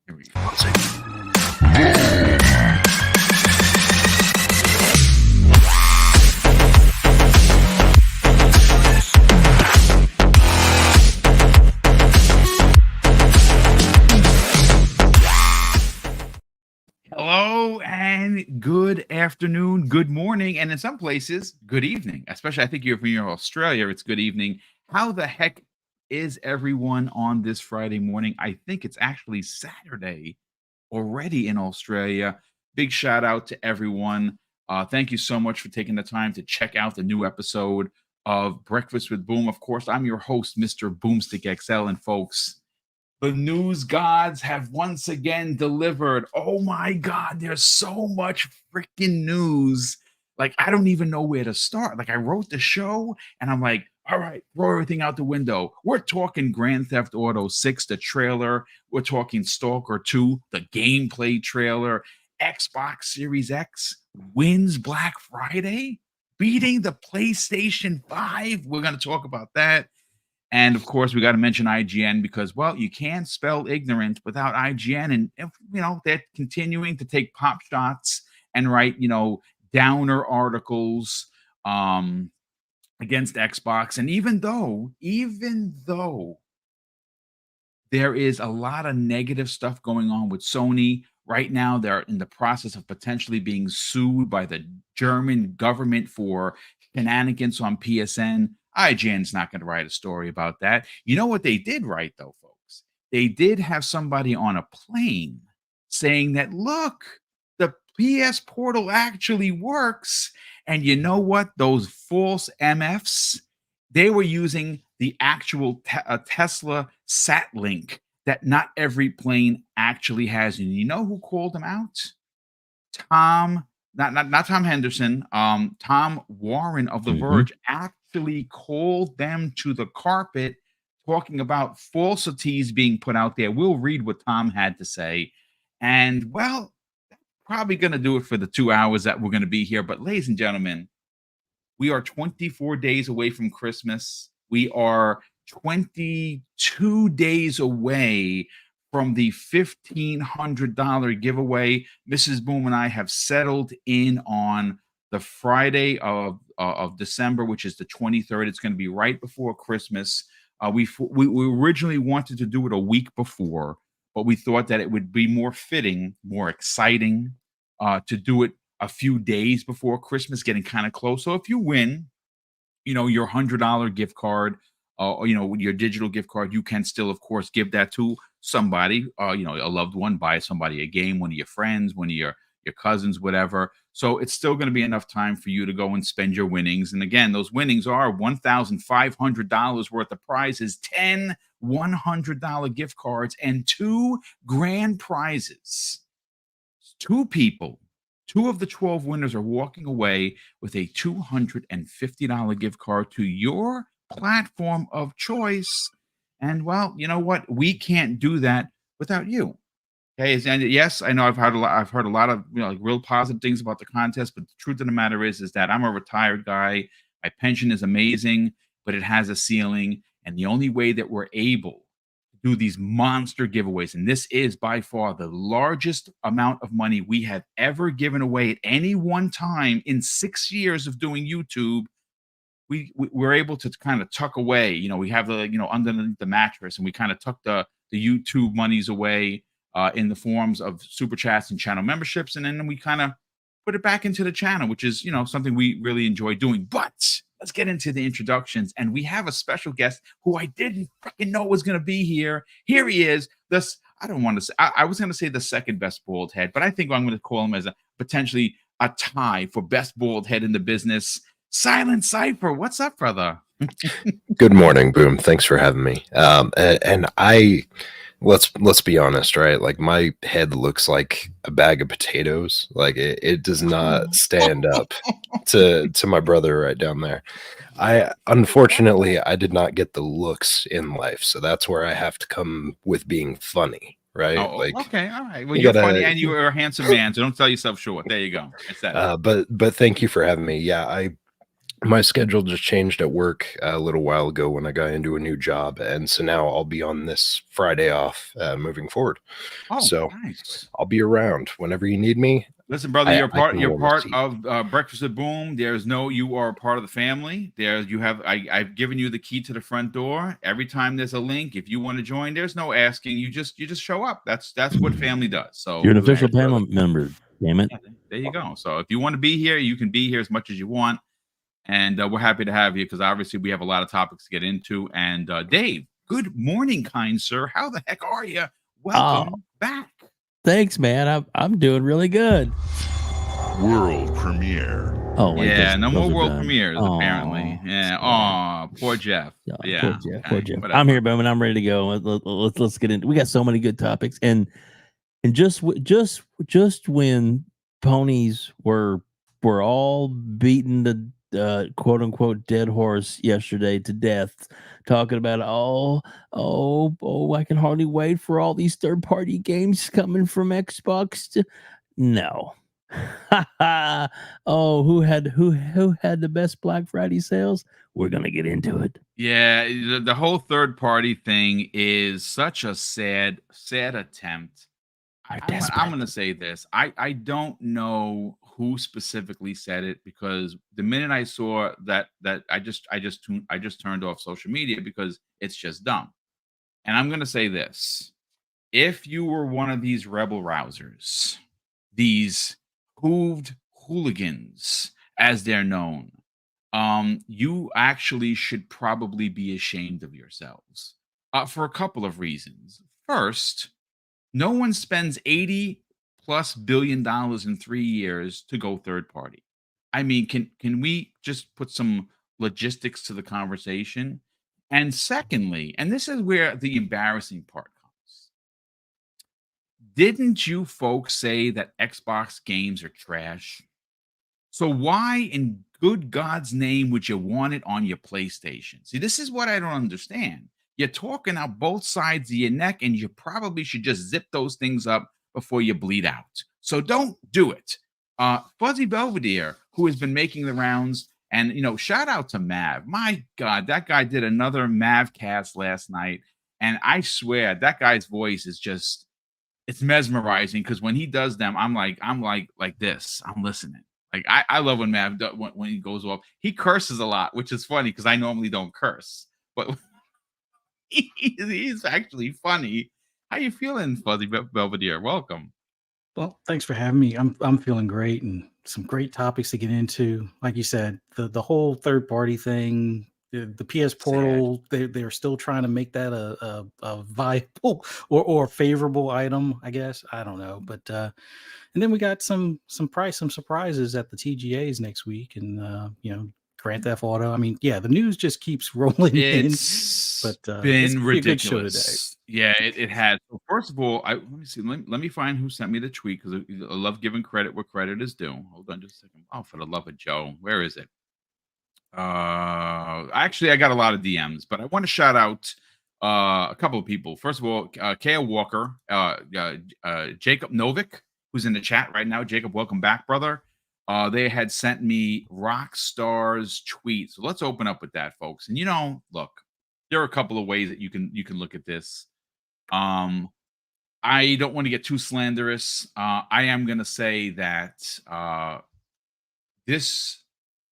Here we go. Hello and good afternoon, good morning, and in some places, good evening. Especially, I think if you're in Australia, it's good evening. How the heck is everyone on this Friday morning? I think it's actually Saturday already in Australia. Big shout out to everyone. Thank you so much for taking the time to check out the new episode of Breakfast with Boom. Of course, I'm your host, Mr. BoomStick XL, and folks, the news gods have once again delivered. Oh my God, there's so much freaking news. Like, I don't even know where to start. Like, I wrote the show and I'm like, all right, throw everything out the window. We're talking Grand Theft Auto 6, the trailer. We're talking Stalker 2, the gameplay trailer. Xbox Series X wins Black Friday, beating the PlayStation 5. We're going to talk about that. And of course, we got to mention IGN because, well, you can't spell ignorant without IGN. And, they're continuing to take pop shots and write, downer articles against Xbox. And even though there is a lot of negative stuff going on with Sony right now, they're in the process of potentially being sued by the German government for shenanigans on PSN. IGN's not going to write a story about that. You know what they did write, though, folks? They did have somebody on a plane saying that, look, the PS Portal actually works. And you know what? Those false MFs, they were using the actual Tesla sat link that not every plane actually has. And you know who called them out? Not Tom Henderson, Tom Warren of The Verge actually called them to the carpet, talking about falsities being put out there. We'll read what Tom had to say. And, well, that's probably going to do it for the 2 hours that we're going to be here. But, ladies and gentlemen, we are 24 days away from Christmas. We are 22 days away from the $1,500 giveaway. Mrs. Boom and I have settled in on the Friday of December, which is the 23rd. It's going to be right before Christmas. We originally wanted to do it a week before, but we thought that it would be more fitting, more exciting to do it a few days before Christmas, getting kind of close. So if you win, your $100 gift card, your digital gift card, you can still, of course, give that to somebody, a loved one, buy somebody a game, one of your friends, one of your cousins, whatever. So it's still going to be enough time for you to go and spend your winnings. And again, those winnings are $1,500 worth of prizes, 10 $100 gift cards, and 2 grand prizes. 2 people. 2 of the 12 winners are walking away with a $250 gift card to your platform of choice. And, well, you know what? We can't do that without you. Okay, and yes, I know I've heard a lot of real positive things about the contest, but the truth of the matter is that I'm a retired guy. My pension is amazing, but it has a ceiling, and the only way that we're able to do these monster giveaways, and this is by far the largest amount of money we have ever given away at any one time in 6 years of doing YouTube. We're able to kind of tuck away. We have the underneath the mattress, and we kind of tuck the YouTube monies away in the forms of super chats and channel memberships, and then we kind of put it back into the channel, which is something we really enjoy doing. But let's get into the introductions, and we have a special guest who I didn't freaking know was going to be here. Here he is. I don't want to say, I was going to say the second best bald head, but I think I'm going to call him as potentially a tie for best bald head in the business. Silent Cypher, what's up, brother? Good morning, Boom. Thanks for having me. And let's be honest, right? Like, my head looks like a bag of potatoes. Like, it does not stand up to my brother right down there. Unfortunately, I did not get the looks in life, so that's where I have to come with being funny, right? Okay, all right. Well, you're funny and you are a handsome man, so don't sell yourself short. There you go. But thank you for having me. Yeah, My schedule just changed at work a little while ago when I got into a new job, and so now I'll be on this Friday off moving forward. Oh, So nice. I'll be around whenever you need me. Listen, brother, I you're I part. can You're warm a part seat. of Breakfast at Boom. You are part of the family. There, you have. I've given you the key to the front door. Every time there's a link, if you want to join, there's no asking. You just show up. That's what family does. So You're an go official ahead, brother. panel member. Damn it. Yeah, there you go. So if you want to be here, you can be here as much as you want, and we're happy to have you because obviously we have a lot of topics to get into. And Dave, good morning, kind sir. How the heck are you? Welcome back. Thanks, man. I'm doing really good. World premiere. Oh, wait, Yeah, no more those are world done. premieres apparently. Yeah. Oh, poor Jeff. Yeah. Poor Jeff. Okay, Poor Jeff. whatever. I'm here, Bowman. I'm ready to go. Let's get into. We got so many good topics, and just when ponies were all beating the quote unquote dead horse yesterday to death, talking about I can hardly wait for all these third party games coming from Xbox. No. Oh, who had the best Black Friday sales? We're gonna get into it. Yeah, the whole third party thing is such a sad attempt. I'm going to say this. I don't know who specifically said it because the minute I saw that I just turned off social media because it's just dumb. And I'm going to say this. If you were one of these rebel rousers, these hooved hooligans as they're known, you actually should probably be ashamed of yourselves for a couple of reasons. First, no one spends 80 plus billion dollars in 3 years to go third party. I mean, can we just put some logistics to the conversation? And secondly, and this is where the embarrassing part comes. Didn't you folks say that Xbox games are trash? So why in good God's name would you want it on your PlayStation? See, this is what I don't understand. You're talking out both sides of your neck, and you probably should just zip those things up before you bleed out. So don't do it. Fuzzy Belvedere, who has been making the rounds, and shout out to Mav. My God, that guy did another Mav cast last night, and I swear that guy's voice is just it's mesmerizing because when he does them, I'm like this. I'm listening. Like I love when Mav when he goes off. He curses a lot, which is funny because I normally don't curse, but he's actually funny. How you feeling, Fuzzy Belvedere? Welcome. Well, thanks for having me. I'm feeling great and some great topics to get into. Like you said, the whole third party thing, the PS Portal, they're still trying to make that a viable or favorable item, I guess. I don't know, but and then we got some surprises at the TGAs next week, and Grand Theft Auto. I mean, yeah, the news just keeps rolling in. But Been it's gonna be a good show ridiculous. Yeah, it has. So first of all, let me see. Let me find who sent me the tweet because I love giving credit where credit is due. Hold on just a second. Oh, for the love of Joe, where is it? Actually, I got a lot of DMs, but I want to shout out a couple of people. First of all, Kale Walker, Jacob Novick, who's in the chat right now. Jacob, welcome back, brother. They had sent me Rockstar's tweet. So let's open up with that, folks. And look, there are a couple of ways that you can look at this. I don't want to get too slanderous. I am going to say that this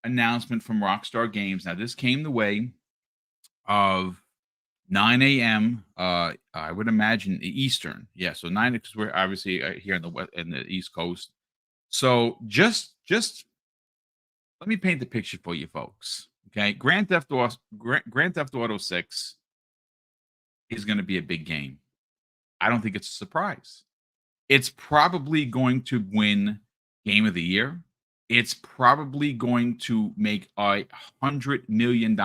announcement from Rockstar Games. Now, this came the way of 9 a.m. I would imagine Eastern. Yeah, so 9 because we're obviously here in the East Coast. So just let me paint the picture for you folks. Okay, Grand Theft Auto 6 is going to be a big game. I don't think it's a surprise. It's probably going to win Game of the Year. It's probably going to make $100 million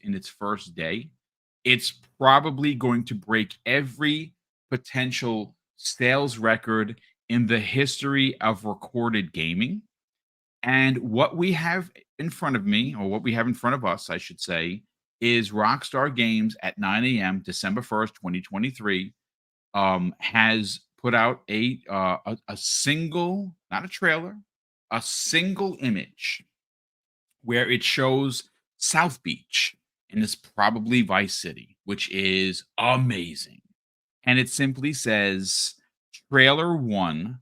in its first day. It's probably going to break every potential sales record in the history of recorded gaming. And what we have in front of me, or what we have in front of us, I should say, is Rockstar Games at 9 a.m., December 1st, 2023, has put out a single, not a trailer, a single image where it shows South Beach, and it's probably Vice City, which is amazing. And it simply says trailer 1,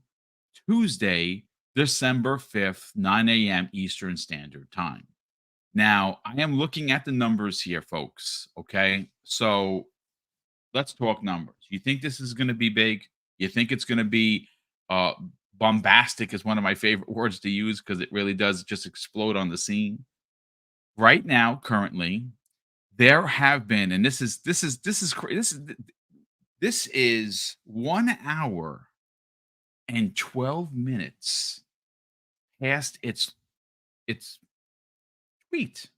Tuesday, December 5th, 9 a.m. Eastern Standard Time. Now, I am looking at the numbers here, folks. Okay. So let's talk numbers. You think this is going to be big? You think it's going to be uh, bombastic, is one of my favorite words to use because it really does just explode on the scene. Right now, currently, there have been, and this is 1 hour and 12 minutes past its tweet.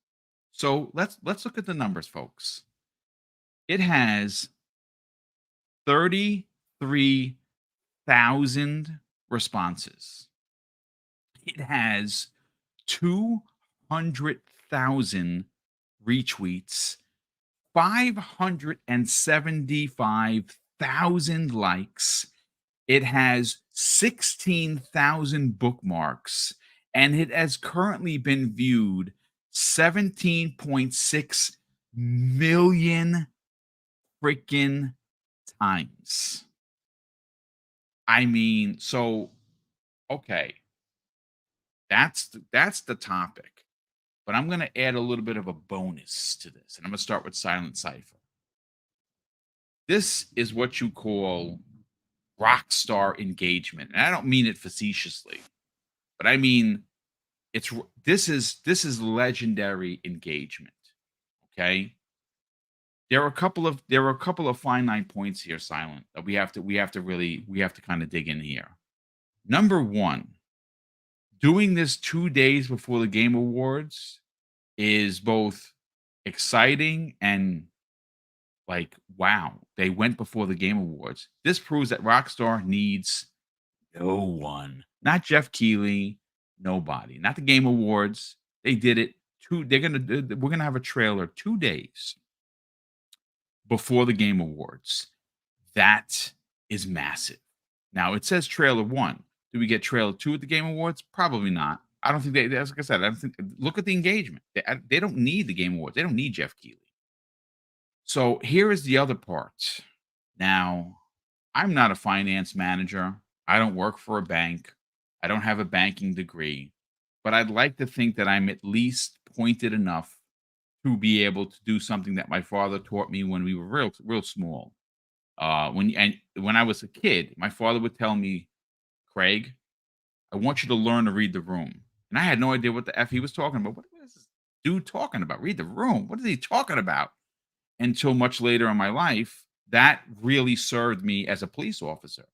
So let's look at the numbers, folks. It has 33,000 responses. It has 200,000 retweets, 575,000 likes. It has 16,000 bookmarks, and it has currently been viewed 17.6 million freaking times. I mean, so okay, that's the topic, but I'm going to add a little bit of a bonus to this, and I'm going to start with Silent Cypher. This is what you call Rockstar engagement, and I don't mean it facetiously, but I mean this is legendary engagement. Okay, there are a couple of finite points here, Silent, that we have to kind of dig in here. Number one, doing this 2 days before the Game Awards is both exciting and like, wow, they went before the Game Awards. This proves that Rockstar needs no one, not Jeff Keighley, nobody, not the Game Awards. They did it. We're gonna have a trailer 2 days before the Game Awards. That is massive. Now it says trailer 1. Do we get trailer 2 at the Game Awards? Probably not. I don't think they, as like I said, I don't think, look at the engagement. They don't need the Game Awards. They don't need Jeff Keighley. So here is the other part. Now, I'm not a finance manager. I don't work for a bank. I don't have a banking degree, but I'd like to think that I'm at least pointed enough to be able to do something that my father taught me when we were real small. When I was a kid, my father would tell me, Craig, I want you to learn to read the room. And I had no idea what the F he was talking about. What is this dude talking about? Read the room. What is he talking about? Until much later in my life, that really served me as a police officer.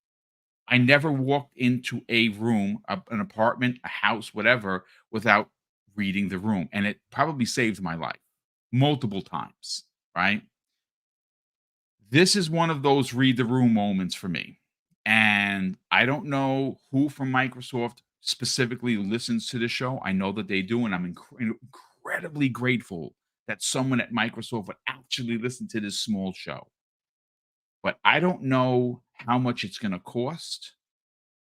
I never walked into a room, an apartment, a house, whatever, without reading the room. And it probably saved my life multiple times, right? This is one of those read the room moments for me. And I don't know who from Microsoft specifically listens to the show. I know that they do, and I'm incredibly grateful that someone at Microsoft would actually listen to this small show. But I don't know how much it's going to cost.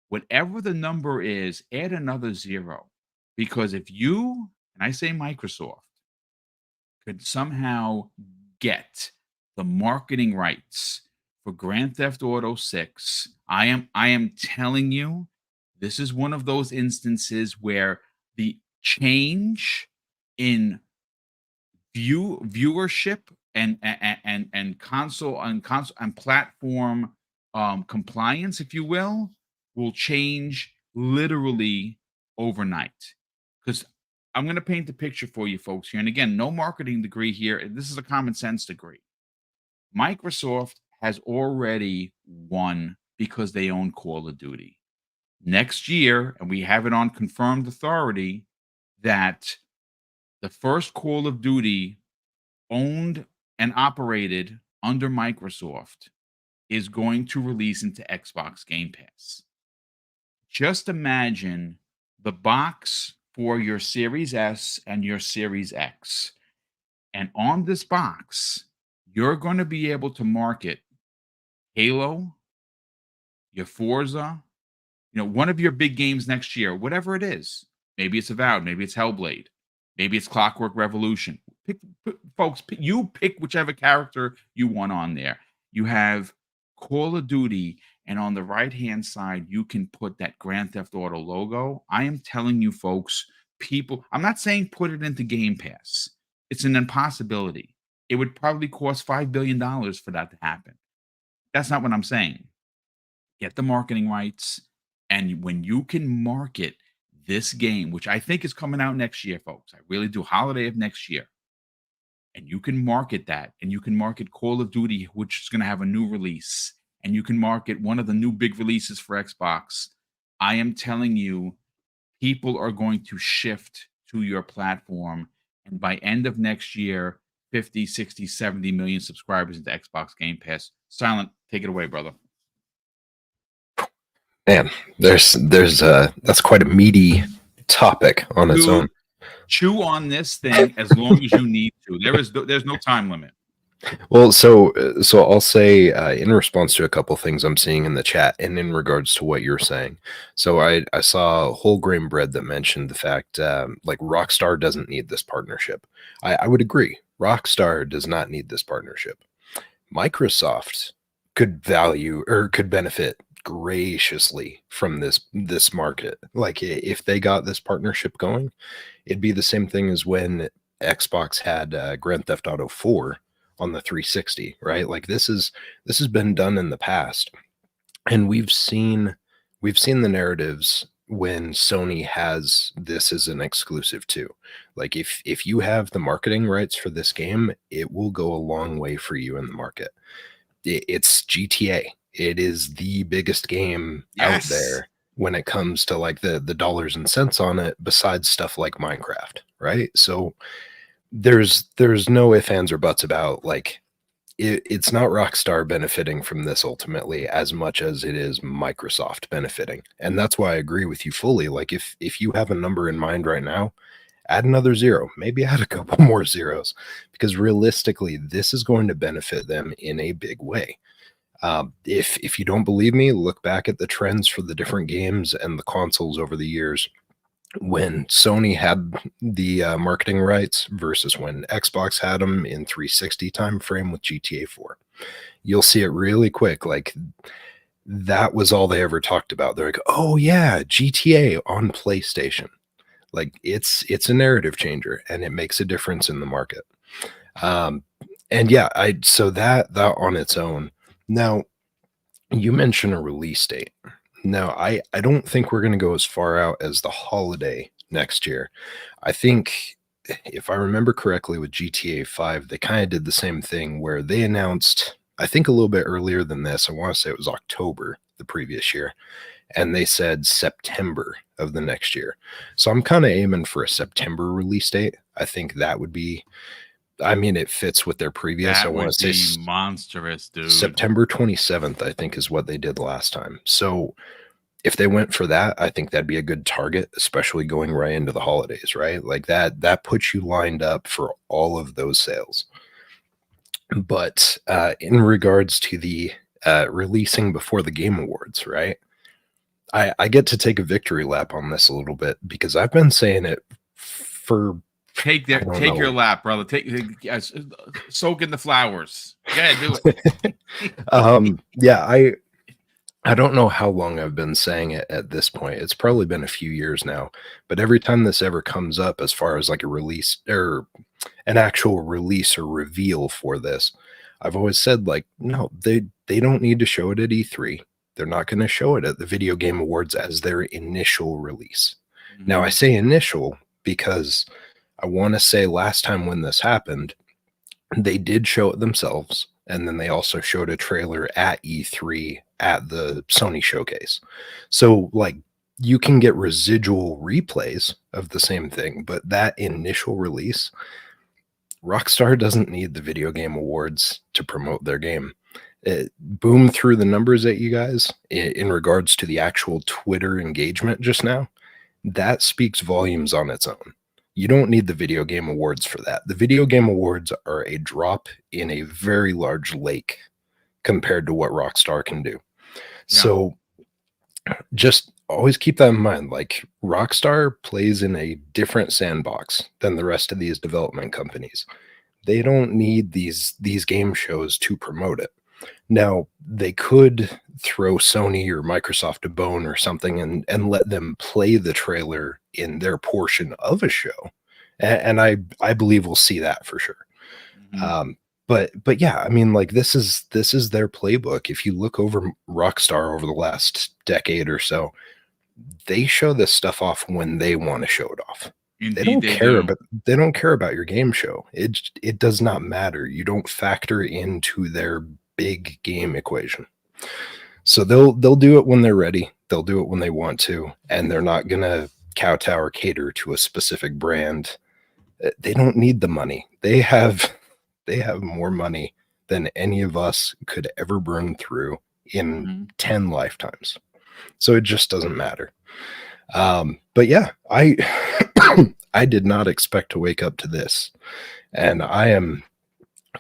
Whatever the number is, add another 0. Because if you, and I say Microsoft, could somehow get the marketing rights for Grand Theft Auto 6, I am telling you, this is one of those instances where the change in viewership and console and platform compliance, if you will change literally overnight. Because I'm going to paint the picture for you folks here. And again, no marketing degree here. This is a common sense degree. Microsoft has already won because they own Call of Duty. Next year, and we have it on confirmed authority, that the first Call of Duty owned and operated under Microsoft is going to release into Xbox Game Pass. Just imagine the box for your Series S and your Series X. And on this box, you're going to be able to market Halo, your Forza, one of your big games next year, whatever it is. Maybe it's Avowed, maybe it's Hellblade. Maybe it's Clockwork Revolution. Folks, you pick whichever character you want on there. You have Call of Duty, and on the right-hand side, you can put that Grand Theft Auto logo. I am telling you, folks, people, I'm not saying put it into Game Pass. It's an impossibility. It would probably cost $5 billion for that to happen. That's not what I'm saying. Get the marketing rights, and when you can market this game, which I think is coming out next year, folks, I really do, holiday of next year, and you can market that, and you can market Call of Duty, which is going to have a new release, and you can market one of the new big releases for Xbox. I am telling you, people are going to shift to your platform, and by end of next year, 50, 60, 70 million subscribers into Xbox Game Pass. Silent, take it away, brother. Man, there's that's quite a meaty topic on its own. Chew on this thing as long as you need to. There's no time limit. Well, so I'll say in response to a couple things I'm seeing in the chat, and in regards to what you're saying. So I saw Whole Grain Bread that mentioned the fact like Rockstar doesn't need this partnership. I would agree. Rockstar does not need this partnership. Microsoft could benefit graciously from this market. Like if they got this partnership going, it'd be the same thing as when Xbox had Grand Theft Auto 4 on the 360, right? Like this has been done in the past, and we've seen the narratives when Sony has this as an exclusive too. Like if you have the marketing rights for this game, it will go a long way for you in the market. It's GTA. It is the biggest game out there when it comes to like the dollars and cents on it, besides stuff like Minecraft, right? So there's no ifs, ands, or buts about like it's not Rockstar benefiting from this ultimately as much as it is Microsoft benefiting. And that's why I agree with you fully. Like if you have a number in mind right now, add another zero, maybe add a couple more zeros, because realistically, this is going to benefit them in a big way. If you don't believe me, look back at the trends for the different games and the consoles over the years when Sony had the marketing rights versus when Xbox had them in 360 time frame with GTA 4. You'll see it really quick. Like that was all they ever talked about. They're like, oh yeah, GTA on PlayStation. Like it's a narrative changer, and it makes a difference in the market. And yeah, so that on its own. Now, you mentioned a release date. Now, I don't think we're going to go as far out as the holiday next year. I think, if I remember correctly, with GTA 5, they kind of did the same thing where they announced, I think a little bit earlier than this. I want to say it was October the previous year, and they said September of the next year. So I'm kind of aiming for a September release date. I think that would be, I mean, it fits with their previous. That I want to say monstrous, dude. September 27th, I think, is what they did last time. So if they went for that, I think that'd be a good target, especially going right into the holidays, right? Like that puts you lined up for all of those sales. But in regards to the releasing before the Game Awards, right? I get to take a victory lap on this a little bit, because I've been saying it for take your lap, brother. Soak in the flowers. Yeah, do it. Yeah, I don't know how long I've been saying it at this point. It's probably been a few years now, but every time this ever comes up as far as like a release or an actual release or reveal for this, I've always said like, no, they don't need to show it at E3. They're not going to show it at the Video Game Awards as their initial release. Mm-hmm. Now I say initial because I want to say last time when this happened, they did show it themselves. And then they also showed a trailer at E3 at the Sony showcase. So like you can get residual replays of the same thing, but that initial release, Rockstar doesn't need the Video Game Awards to promote their game. Boom through the numbers at you guys in regards to the actual Twitter engagement just now. That speaks volumes on its own. You don't need the Video Game Awards for that. The Video Game Awards are a drop in a very large lake compared to what Rockstar can do. Yeah. So just always keep that in mind. Like, Rockstar plays in a different sandbox than the rest of these development companies. They don't need these game shows to promote it. Now, they could throw Sony or Microsoft a bone or something and let them play the trailer in their portion of a show. And I believe we'll see that for sure. But yeah, I mean, like, this is their playbook. If you look over Rockstar over the last decade or so, they show this stuff off when they want to show it off. Indeed, They don't care about your game show. It does not matter. You don't factor into their big game equation. So they'll do it when they're ready. They'll do it when they want to, and they're not gonna kowtow or cater to a specific brand. They don't need the money. They have more money than any of us could ever burn through in 10 lifetimes. So it just doesn't matter. But yeah, I did not expect to wake up to this, and I am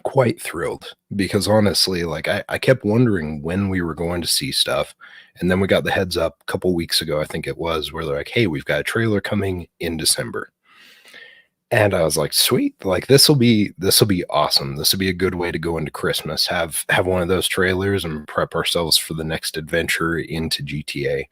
quite thrilled because honestly, like, I kept wondering when we were going to see stuff, and then we got the heads up a couple weeks ago, I think it was, where they're like, hey, we've got a trailer coming in December. And I was like, sweet, like, this will be awesome. This will be a good way to go into Christmas, have one of those trailers and prep ourselves for the next adventure into GTA.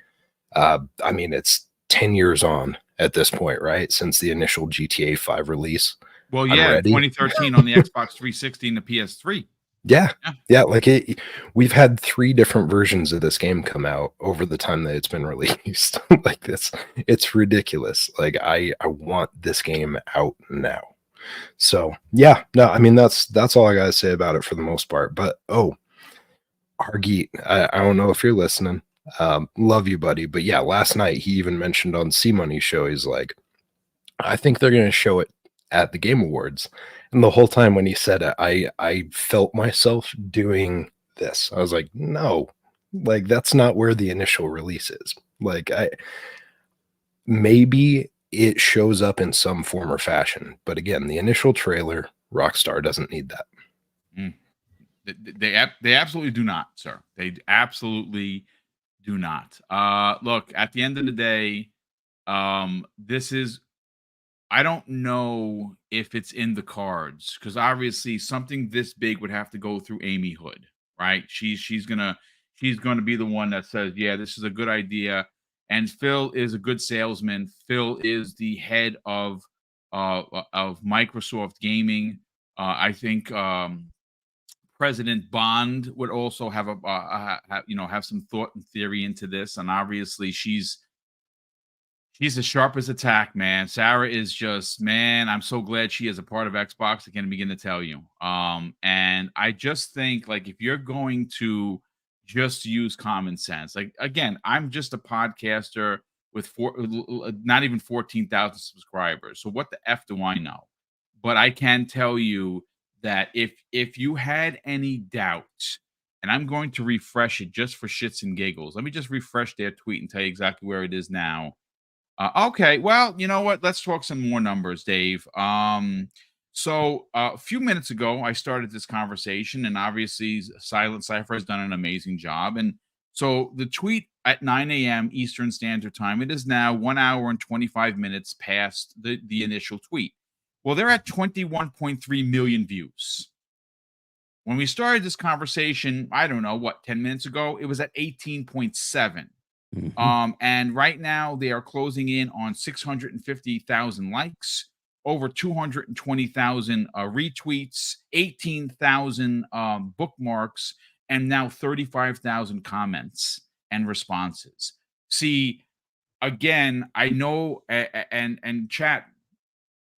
I mean, it's 10 years on at this point, right? Since the initial GTA 5 release. Well, yeah, 2013 on the Xbox 360 and the PS3. Yeah. Like, we've had 3 different versions of this game come out over the time that it's been released. Like, this, it's ridiculous. Like, I want this game out now. So yeah, no, I mean, that's all I gotta say about it for the most part. But Argeet, I don't know if you're listening. Love you, buddy. But yeah, last night he even mentioned on C Money's show, he's like, I think they're gonna show it at the Game Awards. And the whole time when he said it, I felt myself doing this. I was like, no, like, that's not where the initial release is. Like, maybe it shows up in some form or fashion, but again, the initial trailer, Rockstar doesn't need that. They absolutely do not, sir. They absolutely do not. Look, at the end of the day, this is, I don't know if it's in the cards, because obviously something this big would have to go through Amy Hood, right? She's gonna be the one that says, yeah, this is a good idea. And Phil is a good salesman. Phil is the head of Microsoft Gaming. I think President Bond would also have have some thought and theory into this, and obviously she's as sharp as a tack, man. Sarah is just, man, I'm so glad she is a part of Xbox. I can't begin to tell you. And I just think, like, if you're going to just use common sense, like, again, I'm just a podcaster with not even 14,000 subscribers. So what the F do I know? But I can tell you that if you had any doubt, and I'm going to refresh it just for shits and giggles. Let me just refresh their tweet and tell you exactly where it is now. Okay, well, you know what? Let's talk some more numbers, Dave. So a few minutes ago, I started this conversation, and obviously Silent Cypher has done an amazing job. And so the tweet at 9 a.m. Eastern Standard Time, it is now 1 hour and 25 minutes past the initial tweet. Well, they're at 21.3 million views. When we started this conversation, I don't know, 10 minutes ago, it was at 18.7. And right now they are closing in on 650,000 likes, over 220,000 retweets, 18,000 bookmarks, and now 35,000 comments and responses. See, again, I know, and chat,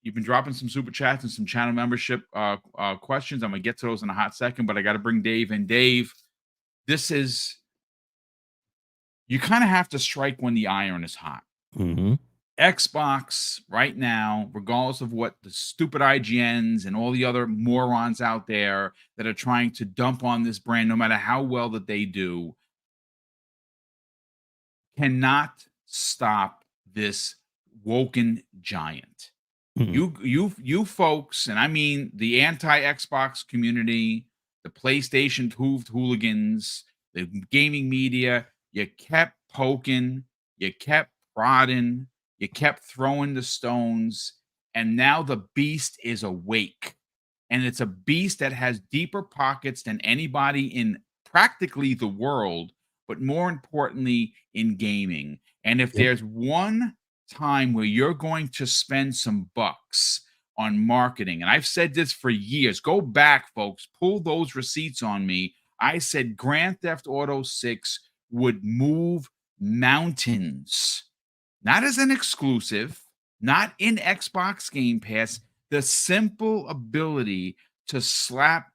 you've been dropping some super chats and some channel membership questions. I'm gonna get to those in a hot second, but I got to bring Dave in. Dave, this is, you kind of have to strike when the iron is hot. Xbox right now, regardless of what the stupid IGNs and all the other morons out there that are trying to dump on this brand, no matter how well that they do, cannot stop this woken giant. You folks, and I mean the anti-Xbox community, the PlayStation hooligans, the gaming media, you kept poking, you kept prodding, you kept throwing the stones, and now the beast is awake. And it's a beast that has deeper pockets than anybody in practically the world, but more importantly, in gaming. And if Yep. there's one time where you're going to spend some bucks on marketing, and I've said this for years, go back, folks, pull those receipts on me. I said Grand Theft Auto 6 would move mountains, not as an exclusive, not in Xbox Game Pass. The simple ability to slap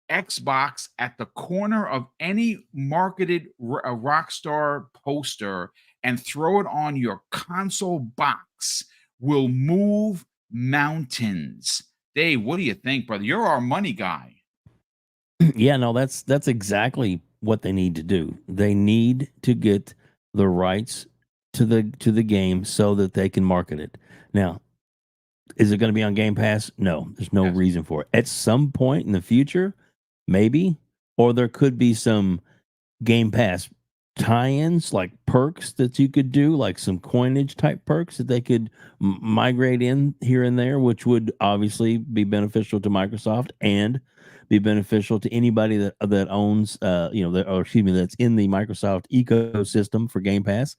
Xbox at the corner of any marketed Rockstar poster and throw it on your console box will move mountains. Dave, what do you think, brother? You're our money guy. Yeah, no, that's exactly what they need to do. They need to get the rights to the game so that they can market it. Now, is it going to be on Game Pass? No, there's no Yes. reason for it. At some point in the future, maybe, or there could be some Game Pass tie-ins, like perks that you could do, like some coinage type perks that they could migrate in here and there, which would obviously be beneficial to Microsoft and be beneficial to anybody that owns, that's in the Microsoft ecosystem for Game Pass,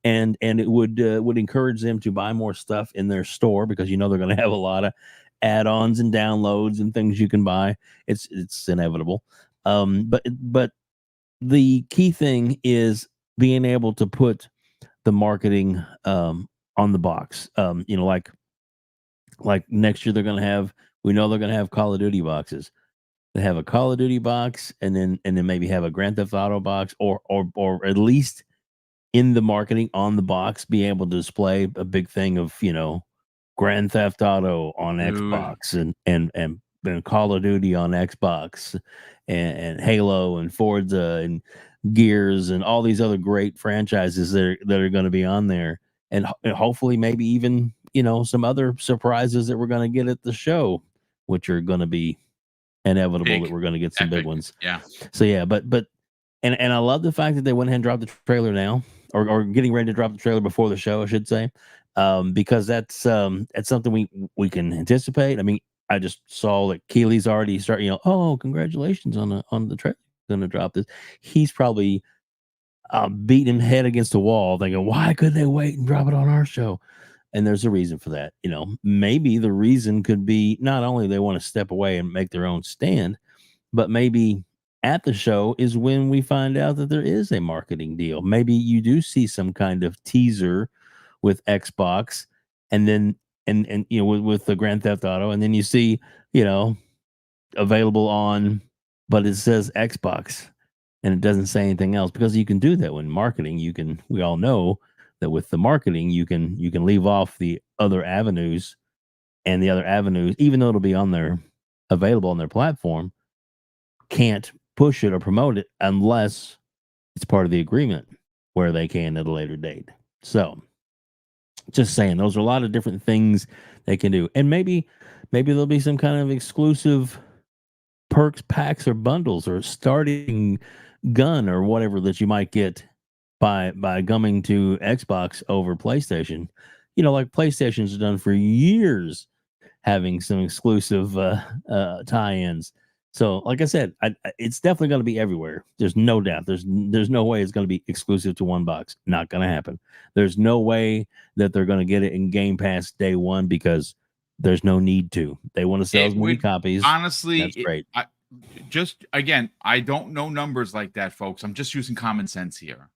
and it would encourage them to buy more stuff in their store because they're going to have a lot of add-ons and downloads and things you can buy. It's inevitable. But the key thing is being able to put the marketing on the box. Like next year they're going to have. We know they're going to have Call of Duty boxes. They have a Call of Duty box, and then maybe have a Grand Theft Auto box, or at least in the marketing on the box, be able to display a big thing of Grand Theft Auto on Dude. Xbox and Call of Duty on Xbox and Halo and Forza and Gears and all these other great franchises that are going to be on there, and hopefully maybe even some other surprises that we're going to get at the show, which are going to be inevitable Big. that we're going to get some Epic. big ones. Yeah. So yeah, but I love the fact that they went ahead and dropped the trailer now, or getting ready to drop the trailer before the show, I should say, because that's something we can anticipate. I mean, I just saw that Keely's already starting. Oh, congratulations on the trailer going to drop this. He's probably beating his head against the wall, thinking, why could they wait and drop it on our show? And there's a reason for that. Maybe the reason could be not only they want to step away and make their own stand, but maybe at the show is when we find out that there is a marketing deal. Maybe you do see some kind of teaser with Xbox, and then with the Grand Theft Auto, and then you see available on, but it says Xbox and it doesn't say anything else, because you can do that when marketing. We all know that with the marketing you can leave off the other avenues, and the other avenues, even though it'll be available on their platform, can't push it or promote it unless it's part of the agreement where they can at a later date. So just saying, those are a lot of different things they can do. And maybe there'll be some kind of exclusive perks, packs, or bundles, or starting gun or whatever that you might get by coming to Xbox over PlayStation. Like PlayStation's done for years, having some exclusive tie-ins. So, like I said, it's definitely going to be everywhere. There's no doubt. There's no way it's going to be exclusive to one box. Not going to happen. There's no way that they're going to get it in Game Pass day one, because there's no need to. They want to sell as many copies. Honestly, that's great. I don't know numbers like that, folks. I'm just using common sense here.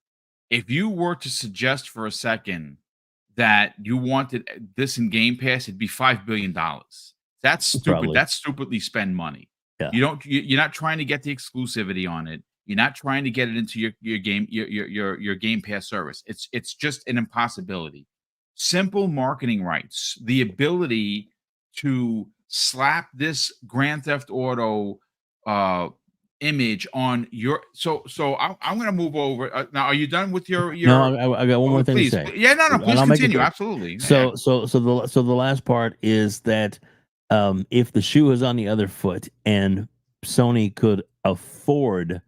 If you were to suggest for a second that you wanted this in Game Pass, it'd be $5 billion. That's stupid. Probably. That's stupidly spend money. Yeah. You're not trying to get the exclusivity on it. You're not trying to get it into your Game Pass service. It's just an impossibility. Simple marketing rights, the ability to slap this Grand Theft Auto image on your. So I'm going to move over now. Are you done with your? No, I got one more thing please. to say. Yeah, no, please continue. Absolutely. So the last part is that if the shoe is on the other foot and Sony could afford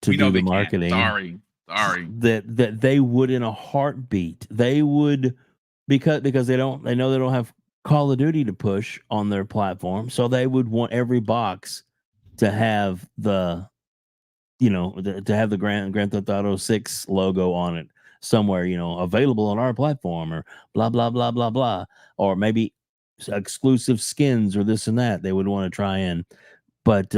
to do the marketing, sorry. Sorry. that they would in a heartbeat. They would because they know they don't have Call of Duty to push on their platform, so they would want every box to have the to have the Grand Theft Auto 6 logo on it somewhere, available on our platform or blah blah blah blah blah, or maybe exclusive skins or this and that they would want to try in. But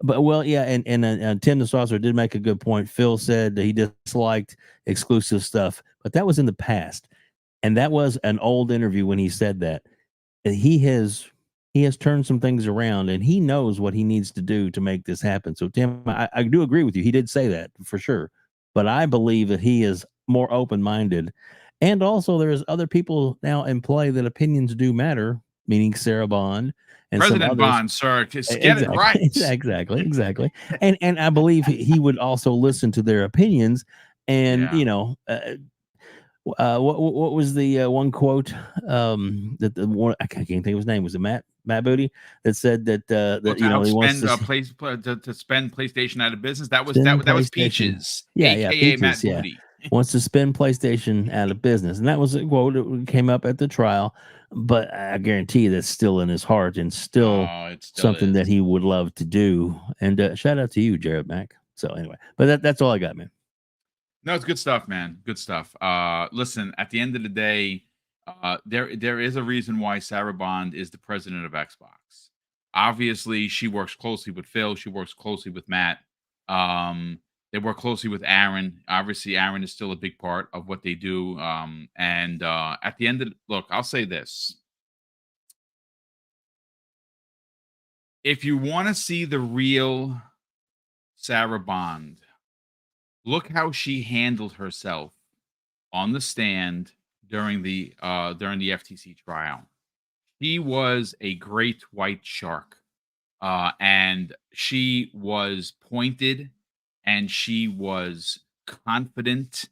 well, yeah, and Tim the Saucer did make a good point. Phil said that he disliked exclusive stuff, but that was in the past, and that was an old interview when he said that. And he has turned some things around, and he knows what he needs to do to make this happen. So, Tim, I do agree with you. He did say that for sure, but I believe that he is more open minded, and also there's other people now in play that opinions do matter, meaning Sarah Bond. And President some others. Bond, sir, just get Exactly, it right. exactly. And I believe he would also listen to their opinions. And what was the one quote that the one I can't think of his name, was it Matt Booty, that said that he wants to spend PlayStation out of business. That was Peaches, aka Peaches, Matt yeah. Booty. Wants to spend PlayStation out of business, and that was a quote that came up at the trial. But I guarantee you that's still in his heart and still something that he would love to do. And shout out to you, Jared Mack. So anyway, but that's all I got, man. No, it's good stuff, man. Good stuff. Listen, at the end of the day, there is a reason why Sarah Bond is the president of Xbox. Obviously, she works closely with Phil. She works closely with Matt. They work closely with Aaron. Obviously, Aaron is still a big part of what they do. And at the end of look, I'll say this. If you want to see the real Sarah Bond, look how she handled herself on the stand during the FTC trial. She was a great white shark, and she was pointed, and she was confident,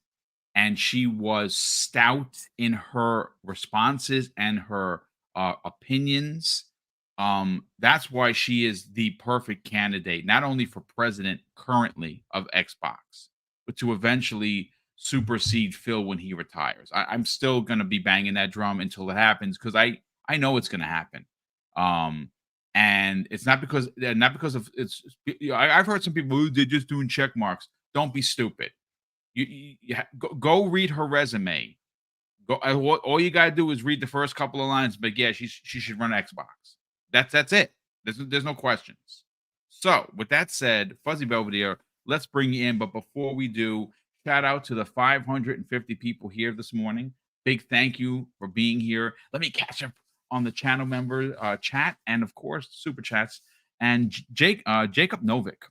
and she was stout in her responses and her opinions. That's why she is the perfect candidate, not only for president currently of Xbox, but to eventually supersede Phil when he retires. I'm still going to be banging that drum until it happens, because I know it's going to happen. And it's not because of it's. I've heard some people who they're just doing check marks. Don't be stupid. Go read her resume. All you gotta do is read the first couple of lines. But yeah, she should run Xbox. That's it. There's no questions. So with that said, Fuzzy Belvedere, let's bring you in. But before we do, shout out to the 550 people here this morning. Big thank you for being here. Let me catch up on the channel member chat, and of course super chats. And Jacob Novick,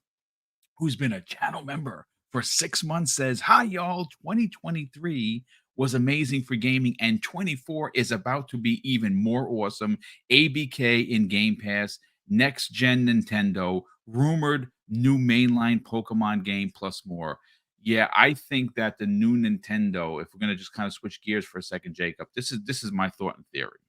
who's been a channel member for 6 months, says, hi y'all, 2023 was amazing for gaming, and 24 is about to be even more awesome. ABK in Game Pass, next gen Nintendo, rumored new mainline Pokemon game, plus more. Yeah, I think that the new Nintendo, if we're going to just kind of switch gears for a second, Jacob, this is my thought and theory.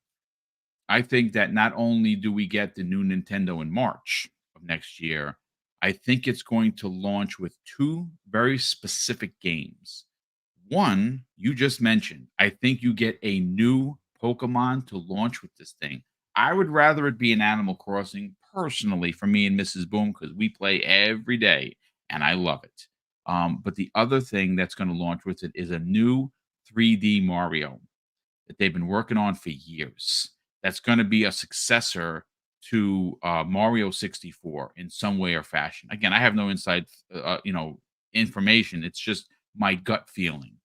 I think that not only do we get the new Nintendo in March of next year, I think it's going to launch with two very specific games. One, you just mentioned. I think you get a new Pokemon to launch with this thing. I would rather it be an Animal Crossing, personally, for me and Mrs. Boom, because we play every day, and I love it. But the other thing that's going to launch with it is a new 3D Mario that they've been working on for years. That's going to be a successor to Mario 64 in some way or fashion. Again, I have no inside, information. It's just my gut feeling.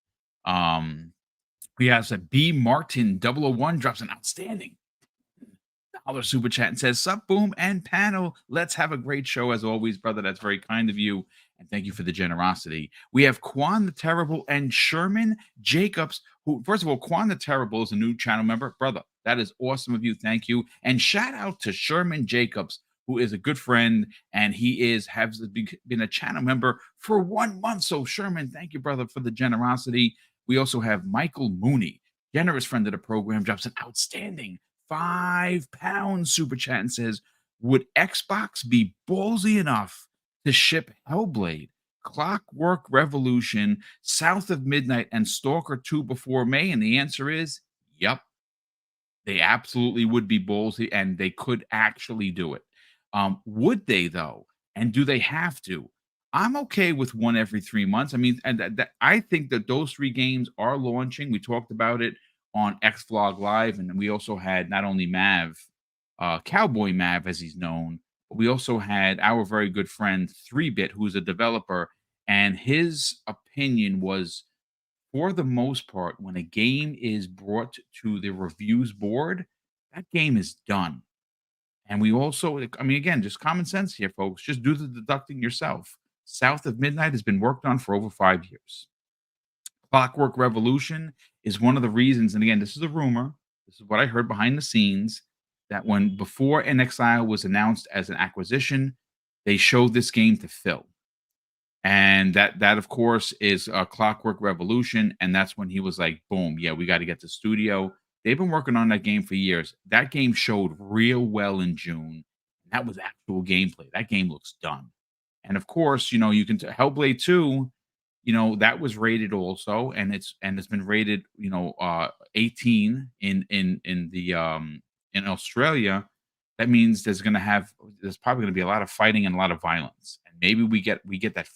We have said B Martin 001 drops an outstanding $1 super chat and says, "Sup, Boom and panel. Let's have a great show as always, brother." That's very kind of you, and thank you for the generosity. We have Quan the Terrible and Sherman Jacobs, who, first of all, Quan the Terrible is a new channel member. Brother, that is awesome of you. Thank you. And shout out to Sherman Jacobs, who is a good friend, and he has been a channel member for 1 month. So, Sherman, thank you, brother, for the generosity. We also have Michael Mooney, generous friend of the program, drops an outstanding £5 super chat and says, would Xbox be ballsy enough to ship Hellblade Clockwork Revolution, South of Midnight, and Stalker 2 before May? And the answer is yep. They absolutely would be ballsy, and they could actually do it. Would they though? And do they have to? I'm okay with one every 3 months. I mean, and I think that those 3 games are launching. We talked about it on XVlog Live, and we also had not only Mav, Cowboy Mav as he's known, but we also had our very good friend 3-Bit, who's a developer, and his opinion was, for the most part, when a game is brought to the reviews board, that game is done. And we also, I mean, again, just common sense here, folks. Just do the deducting yourself. South of Midnight has been worked on for over 5 years. Clockwork Revolution is one of the reasons, and again, this is a rumor. This is what I heard behind the scenes, that when before NXIL was announced as an acquisition, they showed this game to Phil. And that of course is Clockwork Revolution, and that's when he was like, boom, yeah, we got to get the studio. They've been working on that game for years. That game showed real well in June. That was actual gameplay. That game looks done. And of course, you can Hellblade 2, that was rated also, and it's been rated 18 in the in Australia. That means there's probably going to be a lot of fighting and a lot of violence, and maybe we get that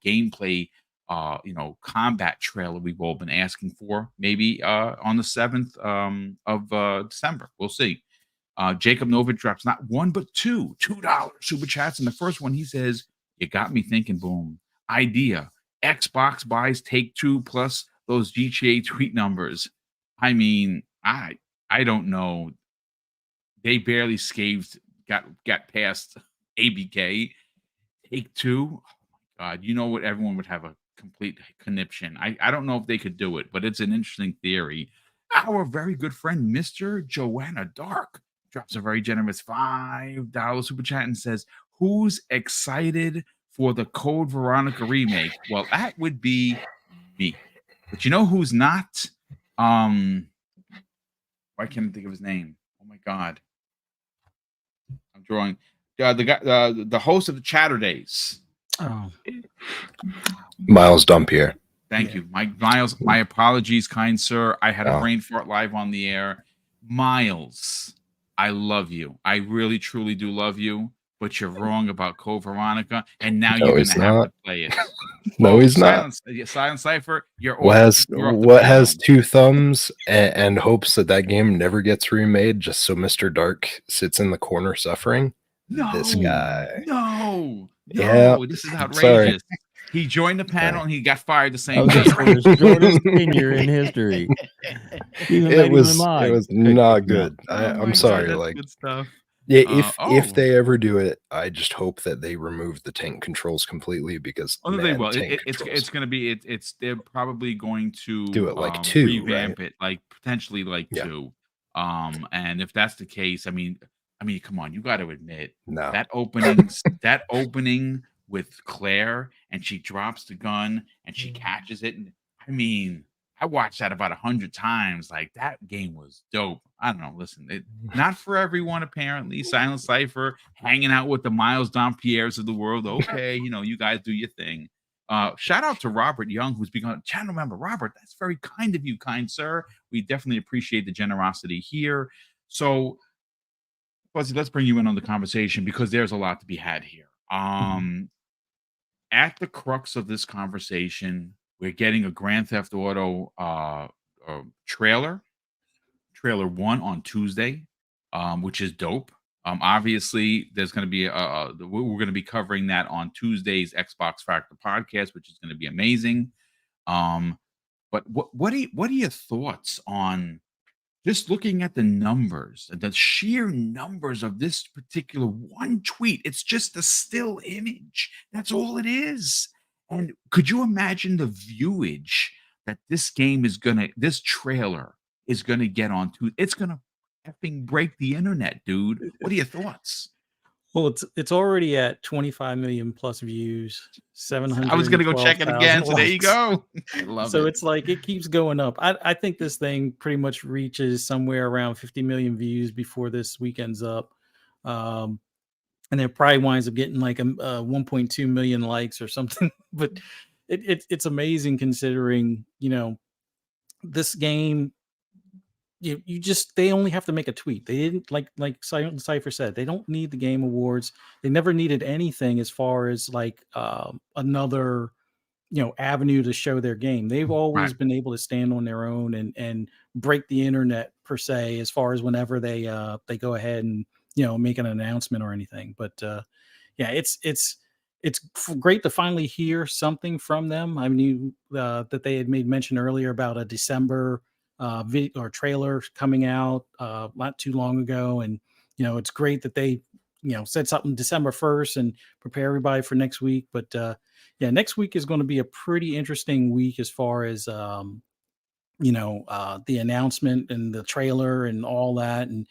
gameplay combat trailer we've all been asking for, maybe on the 7th of December. We'll see. Jacob Novik drops not one but $2 super chats. And the first one, he says, "You got me thinking, Boom. Idea. Xbox buys Take-Two plus those GTA tweet numbers." I mean, I don't know. They barely got past ABK. Take-Two. Oh my God. You know what? Everyone would have a complete conniption. I don't know if they could do it, but it's an interesting theory. Our very good friend, Mr. Joanna Dark, drops a very generous $5 super chat and says, "Who's excited for the Code Veronica remake?" Well, that would be me. But you know who's not? Why can't I think of his name? Oh my God. I'm drawing the guy, the host of the Chatter Days. Oh, Miles Dumpier. Thank you, Miles. My apologies, kind sir. I had a Oh. brain fart live on the air. Miles, I love you. I really, truly do love you. But you're wrong about Code Veronica, and now No, you're he's gonna have not. to play it. No, he's not. Silent Cipher. What has two thumbs and hopes that game never gets remade just so Mr. Dark sits in the corner suffering? No, This guy. No, Yeah, this is I'm sorry. outrageous. He joined the panel and he got fired the same That day. was the shortest tenure in history. Even It was mod. not good. Oh my I'm God, sorry. that's Like, good stuff. yeah, if Oh. they ever do it, I just hope that they remove the tank controls completely, because Oh no, they will. tank It's controls. going to be they're probably going to Do it like 2, revamp right? it, like potentially like Yeah. 2. And if that's the case, I mean, come on, you got to admit No. that opening with Claire, and she drops the gun and she catches it, and I mean, I watched that about 100 times. Like, that game was dope. I don't know. Listen, not for everyone, apparently. Silent Cipher, hanging out with the Miles Dompierres of the world. Okay, you guys do your thing. Shout out to Robert Young, who's become a channel member. Robert, that's very kind of you, kind sir. We definitely appreciate the generosity here. So, Fuzzy, let's bring you in on the conversation, because there's a lot to be had here. At the crux of this conversation, we're getting a Grand Theft Auto trailer 1 on Tuesday, which is dope. Obviously, there's going to be we're going to be covering that on Tuesday's Xbox Factor podcast, which is going to be amazing. But what are your thoughts on just looking at the numbers, the sheer numbers of this particular one tweet? It's just a still image. That's all it is. And could you imagine the viewage that this trailer is gonna get onto? It's gonna effing break the internet, dude. What are your thoughts? well, it's already at 25 million plus views, 700. I was gonna go check it again. So there you go. I love So it. it's like it keeps going up. I think this thing pretty much reaches somewhere around 50 million views before this weekend's up. and it probably winds up getting like a 1.2 million likes or something. But it's amazing considering, you know, this game. You just they only have to make a tweet. They didn't like Cypher said. They don't need the Game Awards. They never needed anything as far as like another, you know, avenue to show their game. They've Right. always been able to stand on their own and break the internet per se, as far as whenever they go ahead and, you know, make an announcement or anything. But yeah, great to finally hear something from them. I knew that they had made mention earlier about a December video or trailer coming out not too long ago, and you know, it's great that they, you know, said something December 1st and prepare everybody for next week. But yeah, next week is going to be a pretty interesting week as far as you know, the announcement and the trailer and all that, and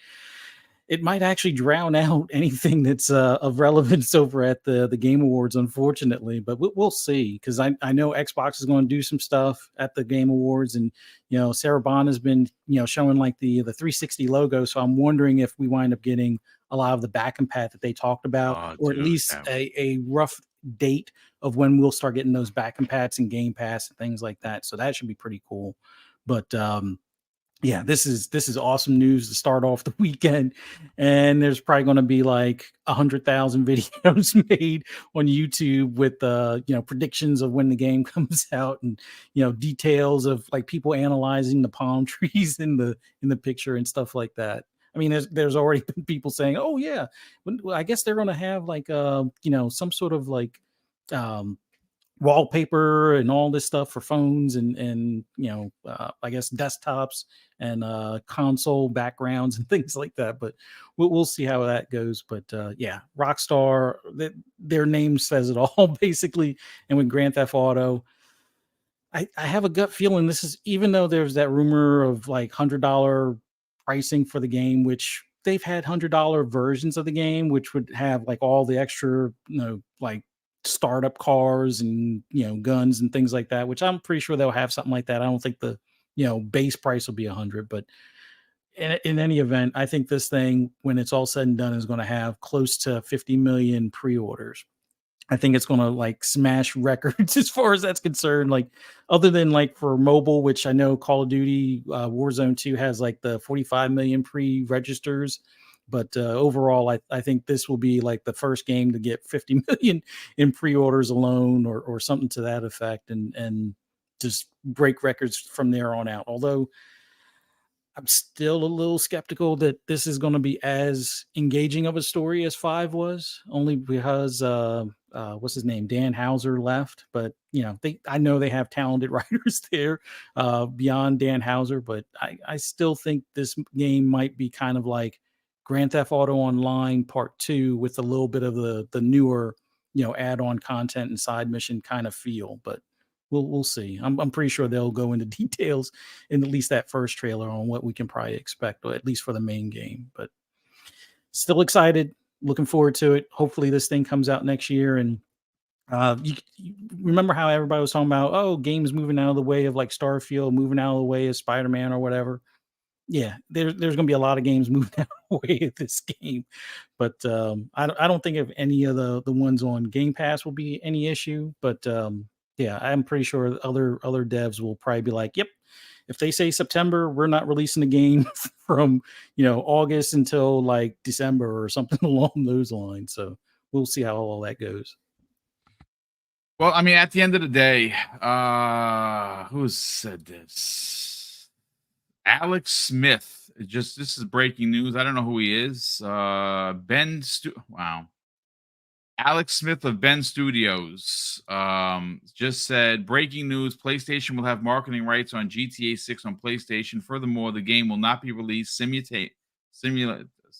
it might actually drown out anything that's of relevance over at the Game Awards, unfortunately. But we'll see, because I know Xbox is going to do some stuff at the Game Awards, and you know, Sarah Bond has been, you know, showing like the 360 logo. So I'm wondering if we wind up getting a lot of the back and pat that they talked about, Oh, or at dude, least a rough date of when we'll start getting those back and pats and Game Pass and things like that. So that should be pretty cool. But yeah, this is awesome news to start off the weekend, and there's probably going to be like 100,000 videos made on YouTube with you know, predictions of when the game comes out, and you know, details of like people analyzing the palm trees in the picture and stuff like that. I mean, there's already been people saying, oh yeah, well, I guess they're going to have like you know, some sort of like um wallpaper and all this stuff for phones and you know, I guess desktops and console backgrounds and things like that. But we'll see how that goes. But yeah, Rockstar, their name says it all basically. And with Grand Theft Auto, I have a gut feeling this is, even though there's that rumor of like $100 pricing for the game, which they've had $100 versions of the game, which would have like all the extra, you know, like startup cars and, you know, guns and things like that, which I'm pretty sure they'll have something like that. I don't think the, you know, base price will be 100, but in any event, I think this thing, when it's all said and done, is going to have close to 50 million pre-orders. I think it's going to like smash records as far as that's concerned. Like, other than like for mobile, which I know Call of Duty Warzone 2 has like the 45 million pre-registers. But overall, I think this will be like the first game to get 50 million in pre-orders alone, or something to that effect, and just break records from there on out. Although I'm still a little skeptical that this is going to be as engaging of a story as 5 was, only because what's his name, Dan Houser left. But you know, I know they have talented writers there beyond Dan Houser, but I still think this game might be kind of like Grand Theft Auto Online Part 2 with a little bit of the newer, you know, add-on content and side mission kind of feel. But we'll see. I'm pretty sure they'll go into details in at least that first trailer on what we can probably expect, or at least for the main game. But still excited, looking forward to it. Hopefully this thing comes out next year. And you remember how everybody was talking about, oh, games moving out of the way of like Starfield, moving out of the way of Spider-Man or whatever. Yeah, there's going to be a lot of games moving out of the way of this game. But I don't think if any of the ones on Game Pass will be any issue. But yeah, I'm pretty sure other devs will probably be like, yep, if they say September, we're not releasing the game from, you know, August until like December or something along those lines. So we'll see how all that goes. Well, I mean, at the end of the day, who said this? Alex Smith. This is breaking news. I don't know who he is. Wow. Alex Smith of Ben Studios just said, breaking news, PlayStation will have marketing rights on GTA 6 on PlayStation. Furthermore, the game will not be released of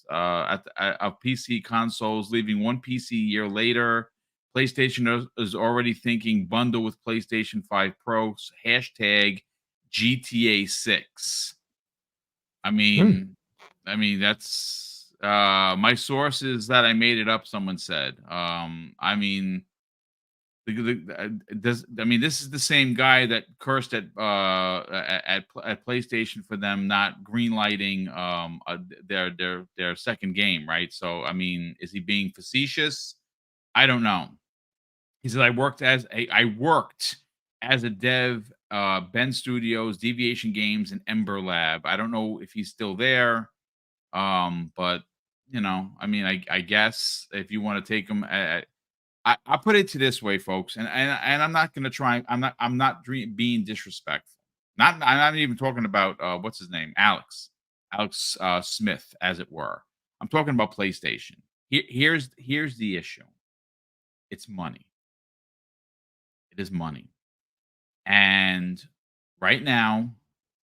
PC consoles, leaving one PC year later. PlayStation is already thinking bundle with PlayStation 5 Pro, hashtag GTA 6. I mean, that's my source is that I made it up, someone said. I mean, This is the same guy that cursed at PlayStation for them not greenlighting their second game, right? So I mean, is he being facetious? I don't know. He said, I worked as a dev, Ben Studios, Deviation Games, and Ember Lab. I don't know if he's still there. But I mean, I guess if you want to take him I put it to this way, folks, and I'm not going to try. I'm not being disrespectful. I'm not even talking about what's his name, Alex Smith, as it were. I'm talking about PlayStation. Here's the issue. It's money. It is money, and right now,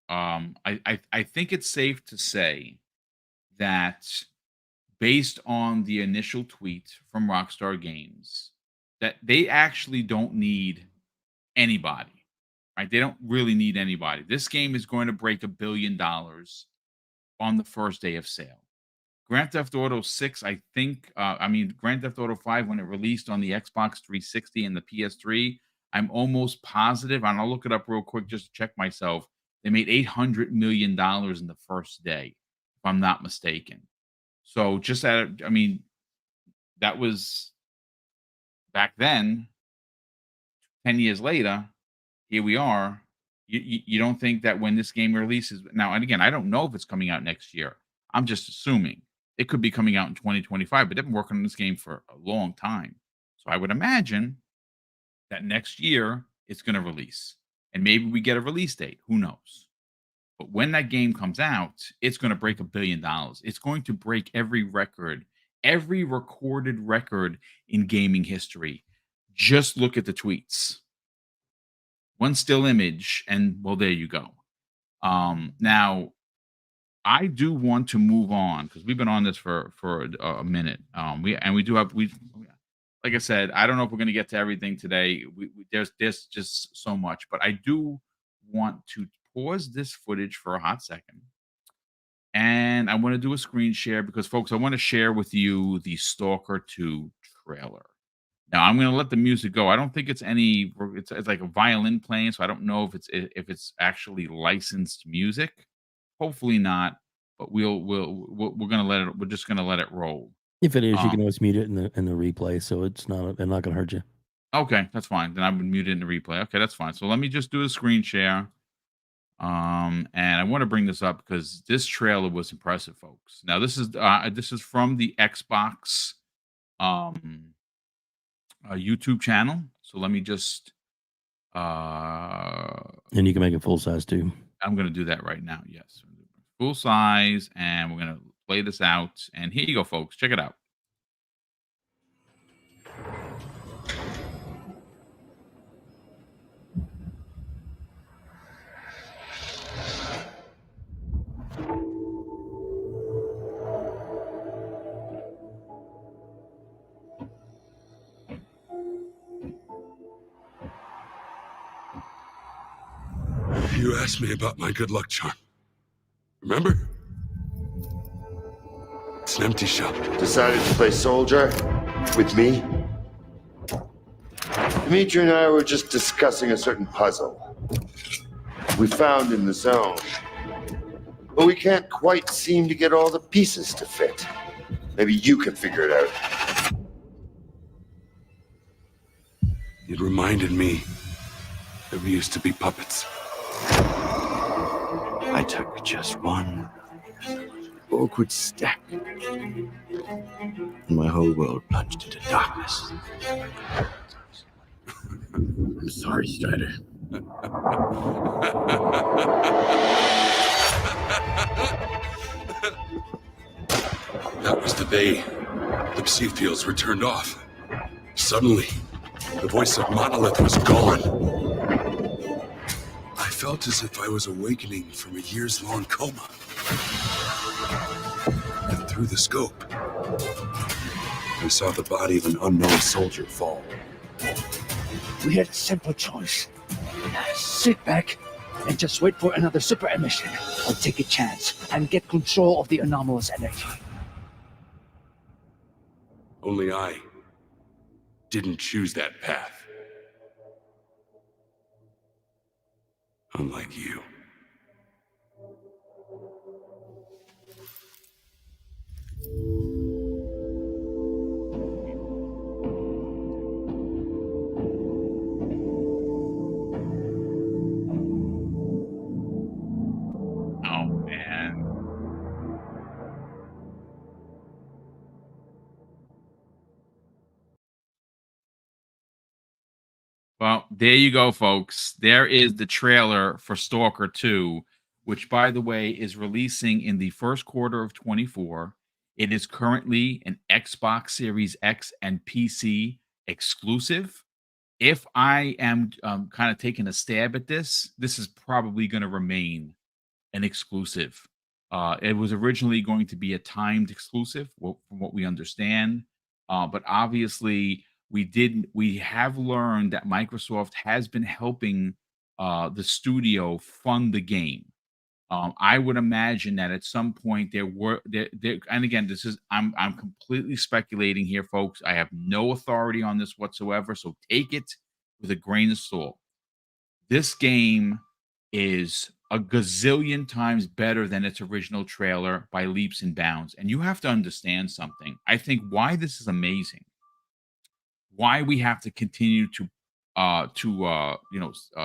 I think it's safe to say that based on the initial tweet from Rockstar Games, that they actually don't need anybody, right? They don't really need anybody. This game is going to break $1 billion on the first day of sale. Grand Theft Auto 6, I think, Grand Theft Auto 5, when it released on the Xbox 360 and the PS3, I'm almost positive, and I'll look it up real quick just to check myself, they made $800 million in the first day, if I'm not mistaken. So that was back then. 10 years later, here we are. You don't think that when this game releases now, and again, I don't know if it's coming out next year. I'm just assuming it could be coming out in 2025, but they've been working on this game for a long time. So I would imagine that next year it's going to release, and maybe we get a release date. Who knows? But when that game comes out, it's going to break $1 billion. It's going to break every record, every recorded record in gaming history. Just look at the tweets. One still image, and well, there you go. Now, I do want to move on because we've been on this for a minute. Like I said, I don't know if we're going to get to everything today. There's just so much, but I do want to pause this footage for a hot second, and I want to do a screen share because, folks, I want to share with you the Stalker 2 trailer. Now I'm going to let the music go. I don't think it's like a violin playing, so I don't know if it's actually licensed music. Hopefully not, but we're just going to let it roll. If it is, you can always mute it in the replay, so it's not going to hurt you. Okay, that's fine. Then I would mute it in the replay. Okay, that's fine. So let me just do a screen share. And I want to bring this up because this trailer was impressive, folks. Now this is from the Xbox YouTube channel. So let me just and you can make it full size too. I'm going to do that right now. Yes, full size, and we're going to play this out. And here you go, folks. Check it out. You asked me about my good luck charm. Remember? It's an empty shell. Decided to play soldier with me? Dimitri and I were just discussing a certain puzzle we found in the zone. But we can't quite seem to get all the pieces to fit. Maybe you can figure it out. It reminded me that we used to be puppets. I took just one awkward step, and my whole world plunged into darkness. I'm sorry, Strider. That was the day the psi fields were turned off. Suddenly, the voice of Monolith was gone. I felt as if I was awakening from a years-long coma. And through the scope, I saw the body of an unknown soldier fall. We had a simple choice. Sit back and just wait for another super emission, or take a chance and get control of the anomalous energy. Only I didn't choose that path. unlike you. Oh man. Well, there you go, folks. There is the trailer for Stalker 2, which, by the way, is releasing in the first quarter of 24. It is currently an Xbox Series X and PC exclusive. If I am kind of taking a stab at this, this is probably going to remain an exclusive. It was originally going to be a timed exclusive, from what we understand. But obviously, we have learned that Microsoft has been helping the studio fund the game. I would imagine that at some point and again, I'm completely speculating here, folks. I have no authority on this whatsoever, so take it with a grain of salt. This game is a gazillion times better than its original trailer by leaps and bounds. And you have to understand something. I think why this is amazing, why we have to continue to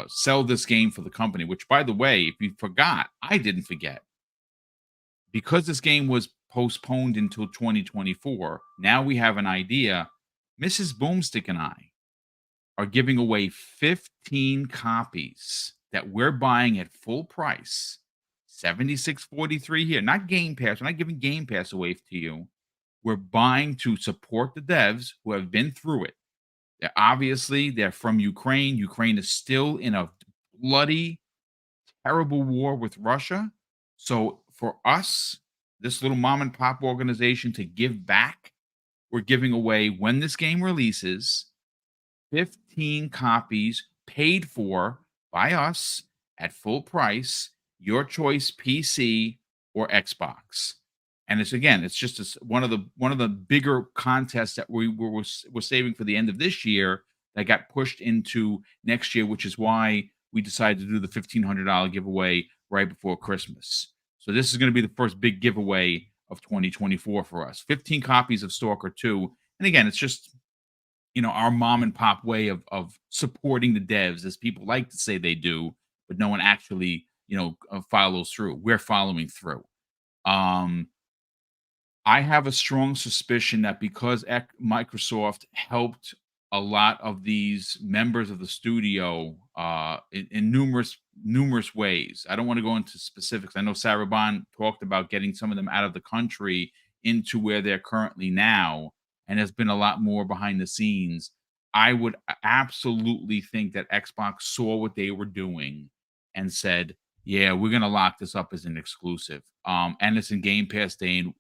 sell this game for the company, which, by the way, if you forgot, I didn't forget. Because this game was postponed until 2024, now we have an idea. Mrs. Boomstick and I are giving away 15 copies that we're buying at full price, $76.43 here. Not Game Pass. We're not giving Game Pass away to you. We're buying to support the devs who have been through it. They're from Ukraine. Ukraine is still in a bloody, terrible war with Russia. So for us, this little mom and pop organization, to give back, we're giving away, when this game releases, 15 copies paid for by us at full price, your choice, PC or Xbox. And it's just one of the bigger contests that we're saving for the end of this year that got pushed into next year, which is why we decided to do the $1,500 giveaway right before Christmas. So this is going to be the first big giveaway of 2024 for us. 15 copies of Stalker 2. And again, it's just, our mom and pop way of supporting the devs, as people like to say they do, but no one actually, follows through. We're following through. I have a strong suspicion that because Microsoft helped a lot of these members of the studio in numerous ways. I don't want to go into specifics. I know Sarah Bond talked about getting some of them out of the country into where they're currently now, and there's been a lot more behind the scenes. I would absolutely think that Xbox saw what they were doing and said, yeah, we're going to lock this up as an exclusive. And it's in Game Pass day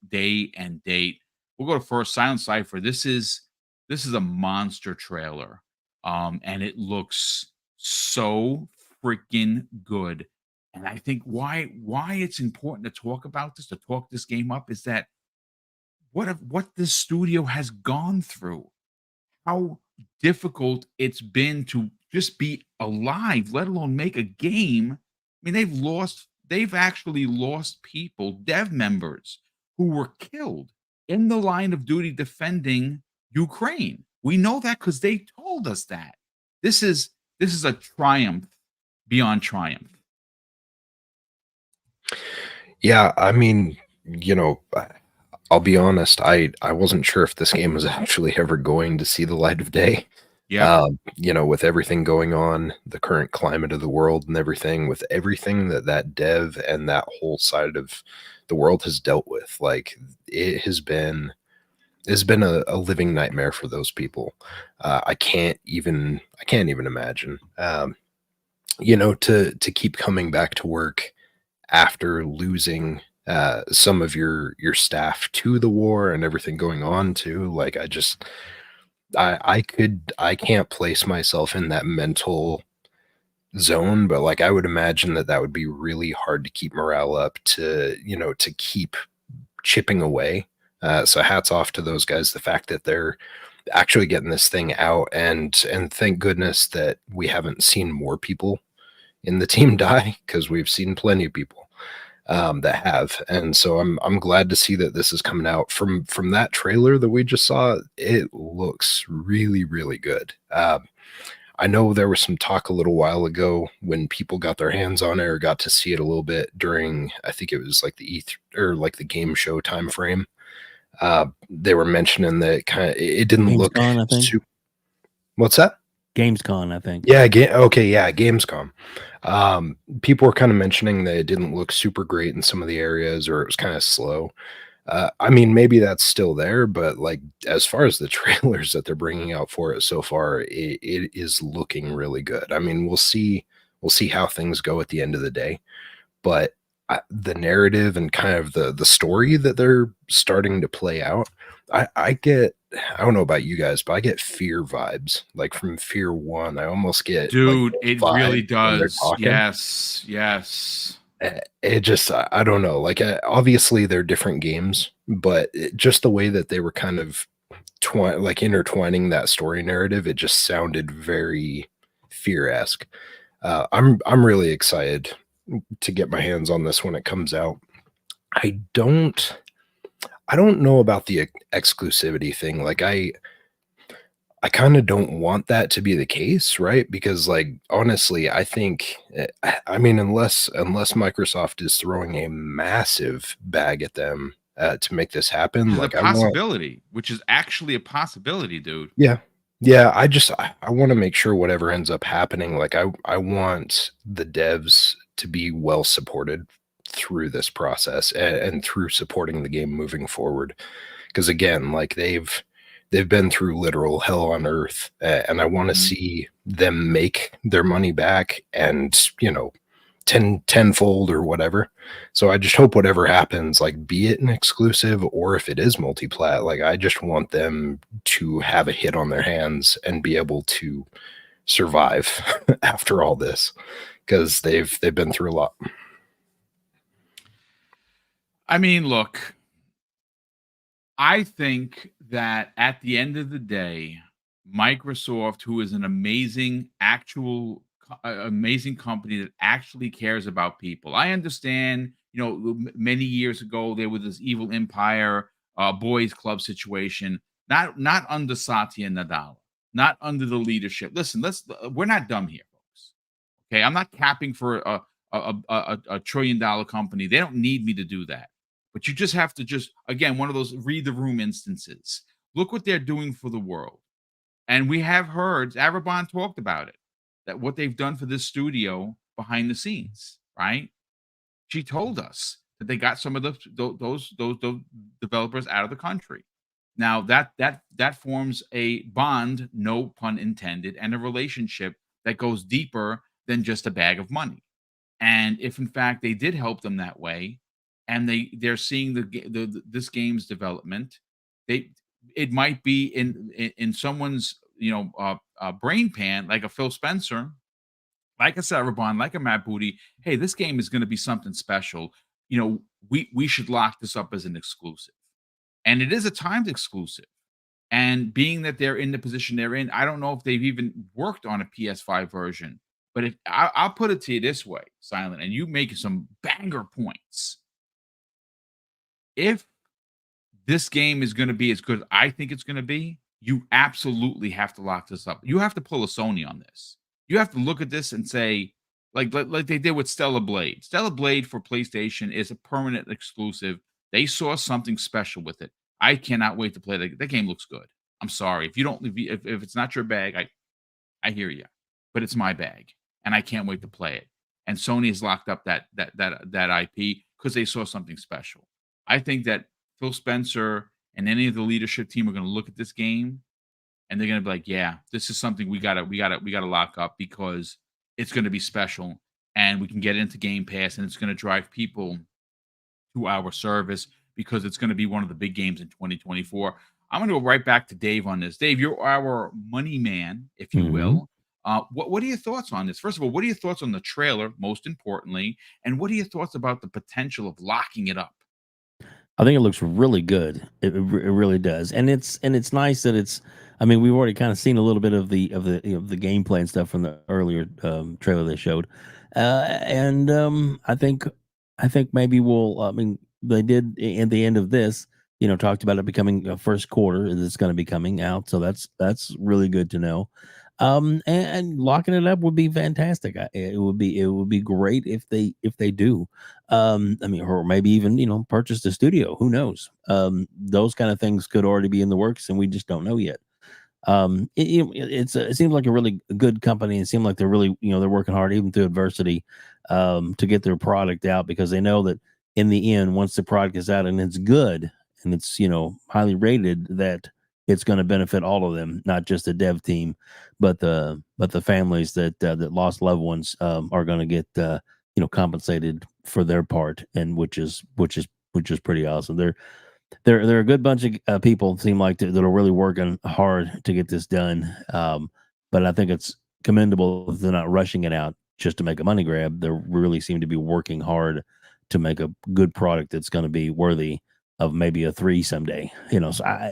and date. We'll go to first. Silent Cypher. This is a monster trailer. And it looks so freaking good. And I think why it's important to talk about this, to talk this game up, is that what this studio has gone through, how difficult it's been to just be alive, let alone make a game. I mean, they've actually lost people, dev members, who were killed in the line of duty defending Ukraine. We know that because they told us that. This is a triumph beyond triumph. Yeah, I mean, I'll be honest, I wasn't sure if this game was actually ever going to see the light of day. Yeah. With everything going on, the current climate of the world and everything, with everything that dev and that whole side of the world has dealt with, like, it's been a living nightmare for those people. I can't even imagine, to keep coming back to work after losing some of your staff to the war and everything going on too. Like, I can't place myself in that mental zone, but like, I would imagine that would be really hard to keep morale up, to keep chipping away. So hats off to those guys. The fact that they're actually getting this thing out, and thank goodness that we haven't seen more people in the team die, because we've seen plenty of people that have. And so I'm glad to see that this is coming out. From that trailer that we just saw, it looks really, really good. I know there was some talk a little while ago when people got their hands on it or got to see it a little bit during, I think it was like the or like the game show time frame. They were mentioning that it didn't look Gamescom, I think. super. What's that? Gamescom, I think. Yeah, Gamescom. People were kind of mentioning that it didn't look super great in some of the areas, or it was kind of slow. I mean, maybe that's still there, but like as far as the trailers that they're bringing out for it so far, it is looking really good. I mean, we'll see how things go at the end of the day, but the narrative and kind of the story that they're starting to play out, I get, I don't know about you guys, but I get Fear vibes, like from Fear 1. I almost get, Dude, like, it vibe really when they're does. talking. Yes. It just, I don't know, like obviously they're different games, but just the way that they were kind of like intertwining that story narrative, it just sounded very Fear-esque. I'm really excited to get my hands on this when it comes out. I don't know about the exclusivity thing. Like I kind of don't want that to be the case, right? Because like honestly, I think I mean unless Microsoft is throwing a massive bag at them to make this happen, Which is like a possibility, which is actually a possibility, dude. yeah, I want to make sure whatever ends up happening, like I want the devs to be well supported through this process and through supporting the game moving forward. Because again, like they've been through literal hell on earth, and I want to see them make their money back, and you know, tenfold or whatever. So I just hope whatever happens, like be it an exclusive or if it is multi-plat, like I just want them to have a hit on their hands and be able to survive after all this, because they've been through a lot. I mean, look, I think that at the end of the day, Microsoft, who is an amazing amazing company that actually cares about people. I understand, you know, many years ago there was this evil empire boys club situation, not under Satya Nadella, not under the leadership. Listen, we're not dumb here, folks. Okay, I'm not capping for a $1 trillion company. They don't need me to do that. But you just have to again, one of those read the room instances. Look what they're doing for the world. And we have heard, Arabon talked about it, that what they've done for this studio behind the scenes, right? She told us that they got some of those developers out of the country. Now that forms a bond, no pun intended, and a relationship that goes deeper than just a bag of money. And if in fact they did help them that way, and they're seeing this game's development, it might be in someone's brain pan, like a Phil Spencer, like a Cerebon, like a Matt Booty. Hey, this game is going to be something special. You know, we should lock this up as an exclusive, and it is a timed exclusive. And being that they're in the position they're in, I don't know if they've even worked on a PS5 version. But if I'll put it to you this way, Silent, and you make some banger points. If this game is going to be as good as I think it's going to be, you absolutely have to lock this up. You have to pull a Sony on this. You have to look at this and say, like they did with Stellar Blade. Stellar Blade for PlayStation is a permanent exclusive. They saw something special with it. I cannot wait to play that. That game looks good. I'm sorry if it's not your bag. I hear you, but it's my bag, and I can't wait to play it. And Sony has locked up that IP because they saw something special. I think that Phil Spencer and any of the leadership team are going to look at this game, and they're going to be like, "Yeah, this is something we gotta lock up because it's going to be special, and we can get into Game Pass, and it's going to drive people to our service because it's going to be one of the big games in 2024." I'm going to go right back to Dave on this. Dave, you're our money man, if you will. What are your thoughts on this? First of all, what are your thoughts on the trailer, most importantly, and what are your thoughts about the potential of locking it up? I think it looks really good. It really does, and it's nice that it's. I mean, we've already kind of seen a little bit of the gameplay and stuff from the earlier trailer they showed, And I think maybe we'll. I mean, they did at the end of this. Talked about it becoming a first quarter. It's going to be coming out, so that's really good to know. And locking it up would be fantastic. It would be great if they do. I mean, or maybe even purchase the studio. Who knows? Those kind of things could already be in the works, and we just don't know yet. It seems like a really good company. It seems like they're really they're working hard even through adversity to get their product out, because they know that in the end, once the product is out and it's good and it's highly rated, that it's going to benefit all of them, not just the dev team, but the families that lost loved ones are going to get compensated for their part, and which is pretty awesome. They're a good bunch of people. Seem like that are really working hard to get this done. But I think it's commendable if they're not rushing it out just to make a money grab. They really seem to be working hard to make a good product that's going to be worthy of maybe a 3 someday. So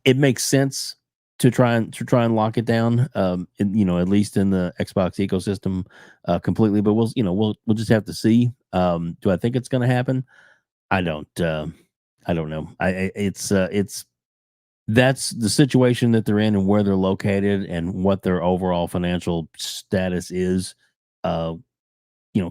it makes sense to try and lock it down. At least in the Xbox ecosystem completely. But we'll just have to see. Do I think it's going to happen? I don't. I don't know. It's that's the situation that they're in and where they're located and what their overall financial status is.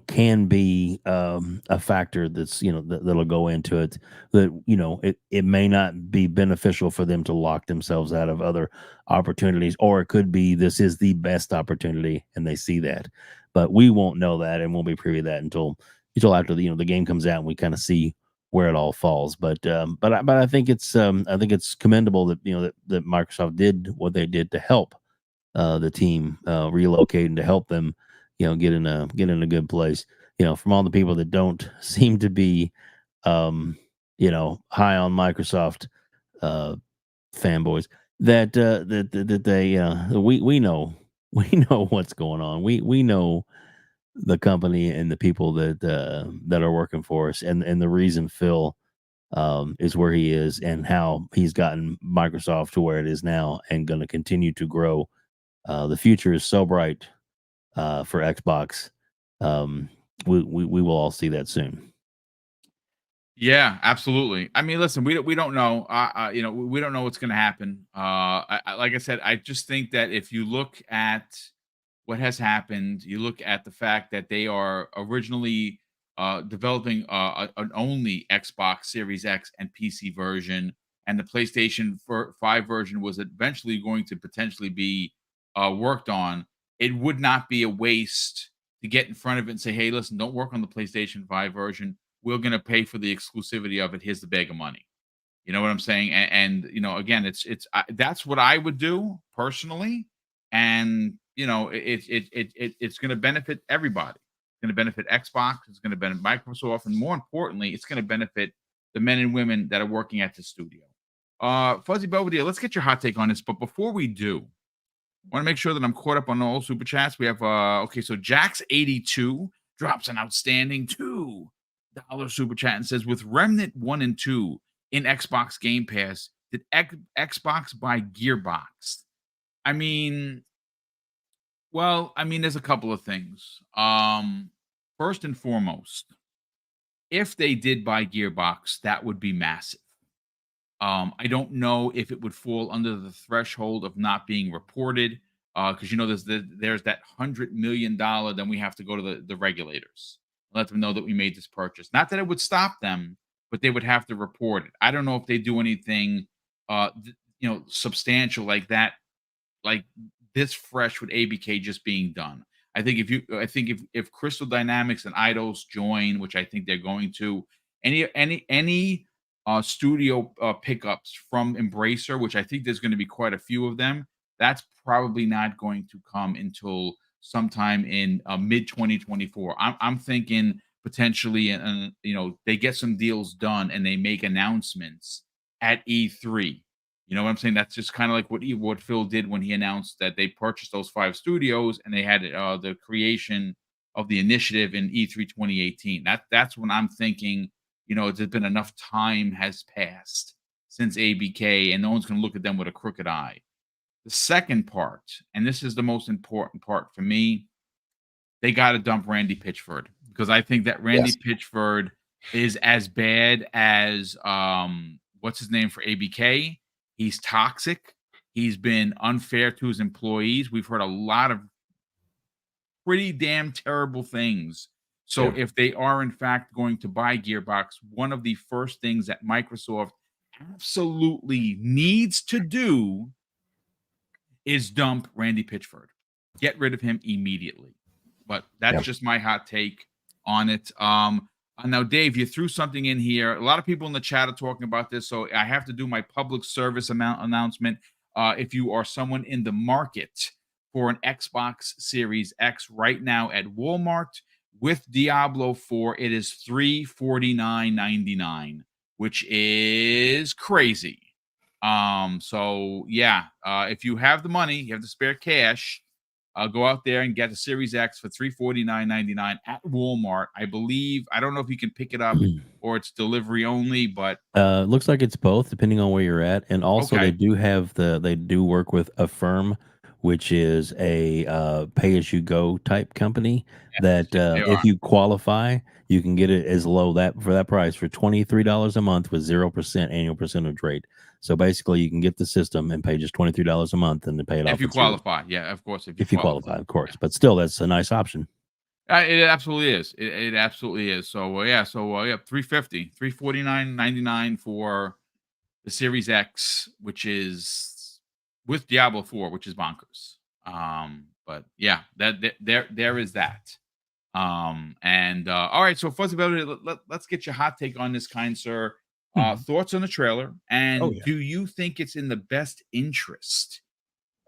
Can be a factor that's that'll go into it. That it may not be beneficial for them to lock themselves out of other opportunities, or it could be this is the best opportunity and they see that. But we won't know that and won't be privy to that until after the game comes out and we kind of see where it all falls. But I think it's commendable that that Microsoft did what they did to help the team relocate and to help them get in a good place. From all the people that don't seem to be high on Microsoft fanboys, that they we know what's going on. We know the company and the people that are working for us, and the reason Phil is where he is and how he's gotten Microsoft to where it is now and going to continue to grow. The future is so bright for Xbox. We will all see that soon. Yeah, absolutely. I mean, listen, we don't know. We don't know what's going to happen. Like I said, I just think that if you look at what has happened, you look at the fact that they are originally developing an only Xbox Series X and PC version, and the PlayStation 5 version was eventually going to potentially be worked on. It would not be a waste to get in front of it and say, "Hey, listen, don't work on the PlayStation 5 version. We're going to pay for the exclusivity of it. Here's the bag of money." You know what I'm saying? And again, that's what I would do personally. And it's going to benefit everybody. It's going to benefit Xbox. It's going to benefit Microsoft, and more importantly, it's going to benefit the men and women that are working at the studio. Fuzzy Belvedere, let's get your hot take on this. But before we do, I want to make sure that I'm caught up on all super chats. We have okay, so Jax82 drops an outstanding $2 super chat and says, with Remnant 1 and 2 in Xbox Game Pass, did Xbox buy Gearbox? I mean, there's a couple of things. First and foremost, if they did buy Gearbox, that would be massive. I don't know if it would fall under the threshold of not being reported, because there's that $100 million. Then we have to go to the regulators, let them know that we made this purchase. Not that it would stop them, but they would have to report it. I don't know if they do anything, substantial like that, like this fresh with ABK just being done. I think if Crystal Dynamics and Eidos join, which I think they're going to, any studio pickups from Embracer, which I think there's going to be quite a few of them, that's probably not going to come until sometime in mid 2024. I'm thinking potentially, and they get some deals done and they make announcements at E3. You know what I'm saying? That's just kind of like what Phil did when he announced that they purchased those 5 studios and they had the creation of the initiative in E3 2018. That's when I'm thinking, there's been enough time has passed since ABK, and no one's going to look at them with a crooked eye. The second part, and this is the most important part for me, they got to dump Randy Pitchford, because I think that Randy Pitchford is as bad as what's his name for ABK. He's toxic. He's been unfair to his employees. We've heard a lot of pretty damn terrible things. So if they are in fact going to buy Gearbox, one of the first things that Microsoft absolutely needs to do is dump Randy Pitchford. Get rid of him immediately. But that's just my hot take on it. Now, Dave, you threw something in here. A lot of people in the chat are talking about this, so I have to do my public service announcement. If you are someone in the market for an Xbox Series X right now at Walmart with Diablo 4, it is $349.99, which is crazy. If you have the money, you have the spare cash, go out there and get the Series X for $349.99 at Walmart. I believe, I don't know if you can pick it up or it's delivery only, but looks like it's both, depending on where you're at. And also, they do work with Affirm, which is a pay-as-you-go type company that if you qualify, you can get it as low for that price for $23 a month with 0% annual percentage rate. So basically, you can get the system and pay just $23 a month and then pay it off. If you qualify, yeah, of course. If you qualify, of course. But still, that's a nice option. It absolutely is. It absolutely is. So $349.99 for the Series X, which is with Diablo 4, which is bonkers. But yeah, there is that. All right. So Fuzzy Belly, let's get your hot take on this, kind sir. Thoughts on the trailer, and do you think it's in the best interest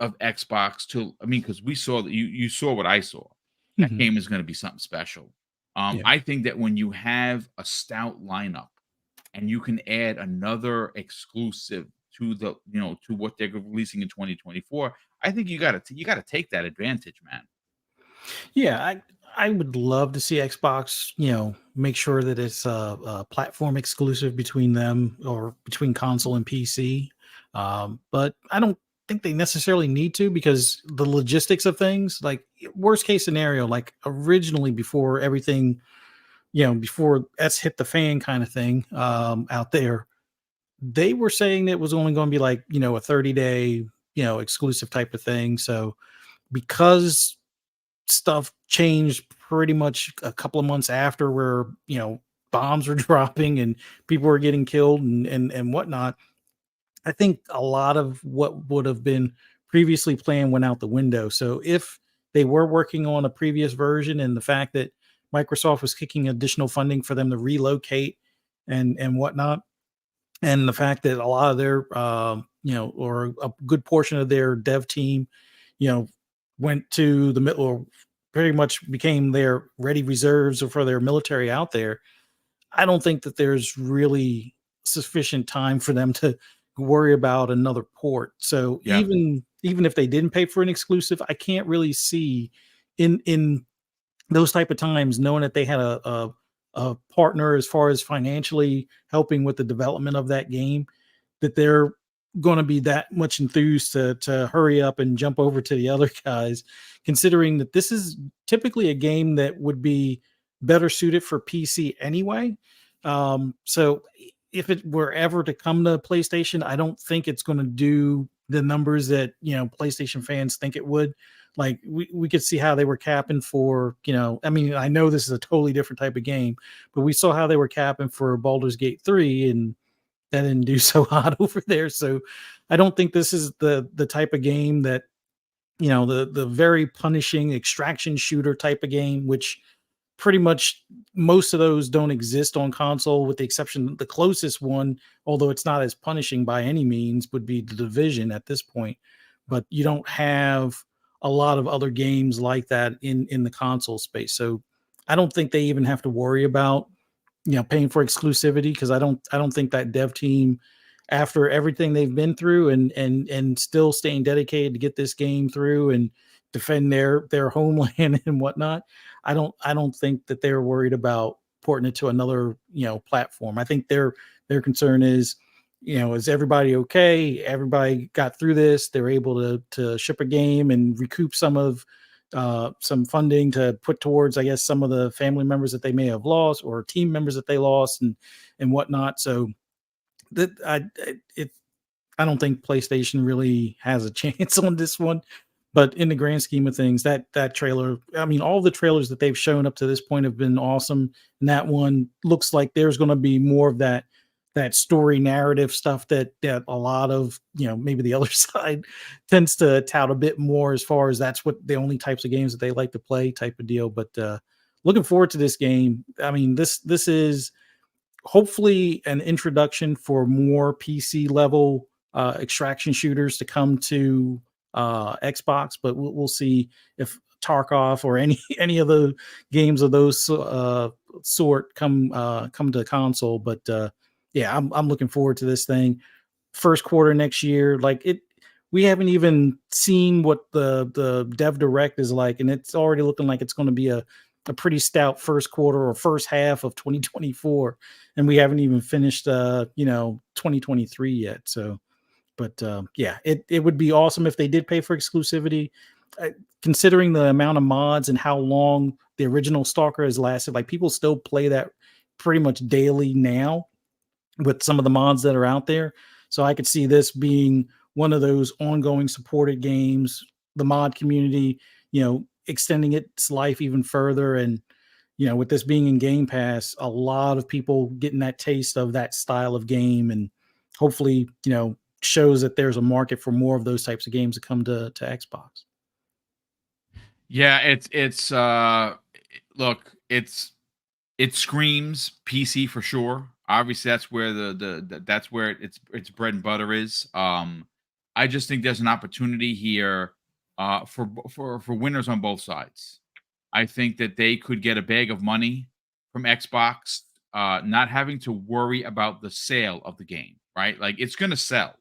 of Xbox to? I mean, because we saw that you saw what I saw. That game is going to be something special. I think that when you have a stout lineup and you can add another exclusive to the to what they're releasing in 2024, I think you got to take that advantage, man. Yeah, I would love to see Xbox, make sure that it's a platform exclusive between them or between console and PC. But I don't think they necessarily need to, because the logistics of things, like worst case scenario, like originally before everything, before S hit the fan kind of thing out there, they were saying it was only going to be like, a 30-day, exclusive type of thing. So because stuff changed pretty much a couple of months after, where bombs were dropping and people were getting killed and whatnot, I think a lot of what would have been previously planned went out the window. So if they were working on a previous version, and the fact that Microsoft was kicking additional funding for them to relocate and whatnot, and the fact that a lot of their or a good portion of their dev team went to the middle, or pretty much became their ready reserves for their military out there, I don't think that there's really sufficient time for them to worry about another port. So even if they didn't pay for an exclusive, I can't really see in those type of times, knowing that they had a partner as far as financially helping with the development of that game, that they're going to be that much enthused to hurry up and jump over to the other guys, considering that this is typically a game that would be better suited for PC anyway. So if it were ever to come to PlayStation, I don't think it's going to do the numbers that PlayStation fans think it would. Like we could see how they were capping for, I mean, I know this is a totally different type of game, but we saw how they were capping for Baldur's Gate 3, and that didn't do so hot over there. So I don't think this is the type of game that, the very punishing extraction shooter type of game, which pretty much most of those don't exist on console, with the exception, the closest one, although it's not as punishing by any means, would be The Division at this point. But you don't have a lot of other games like that in the console space. So I don't think they even have to worry about paying for exclusivity, because I don't think that dev team, after everything they've been through and still staying dedicated to get this game through and defend their homeland and whatnot, I don't think that they're worried about porting it to another platform. I think their concern is, is everybody okay? Everybody got through this. They're able to ship a game and recoup some of some funding to put towards, I guess, some of the family members that they may have lost or team members that they lost and whatnot. So that I don't think PlayStation really has a chance on this one. But in the grand scheme of things, that trailer, I mean, all the trailers that they've shown up to this point have been awesome. And that one looks like there's going to be more of that story narrative stuff that a lot of, maybe the other side tends to tout a bit more, as far as that's what the only types of games that they like to play type of deal. But looking forward to this game. I mean, this is hopefully an introduction for more PC level extraction shooters to come to Xbox, but we'll see if Tarkov or any of the games of those sort come to console. But yeah, I'm looking forward to this thing. First quarter next year, we haven't even seen what the dev direct is like, and it's already looking like it's going to be a pretty stout first quarter or first half of 2024, and we haven't even finished 2023 yet. So but yeah, it would be awesome if they did pay for exclusivity, considering the amount of mods and how long the original Stalker has lasted. Like, people still play that pretty much daily now with some of the mods that are out there. So I could see this being one of those ongoing supported games, the mod community, extending its life even further. And, with this being in Game Pass, a lot of people getting that taste of that style of game, and hopefully, shows that there's a market for more of those types of games to come to Xbox. Yeah, it's look, it screams PC for sure. Obviously, that's where that's where its bread and butter is. I just think there's an opportunity here for winners on both sides. I think that they could get a bag of money from Xbox, not having to worry about the sale of the game, right? Like, it's going to sell,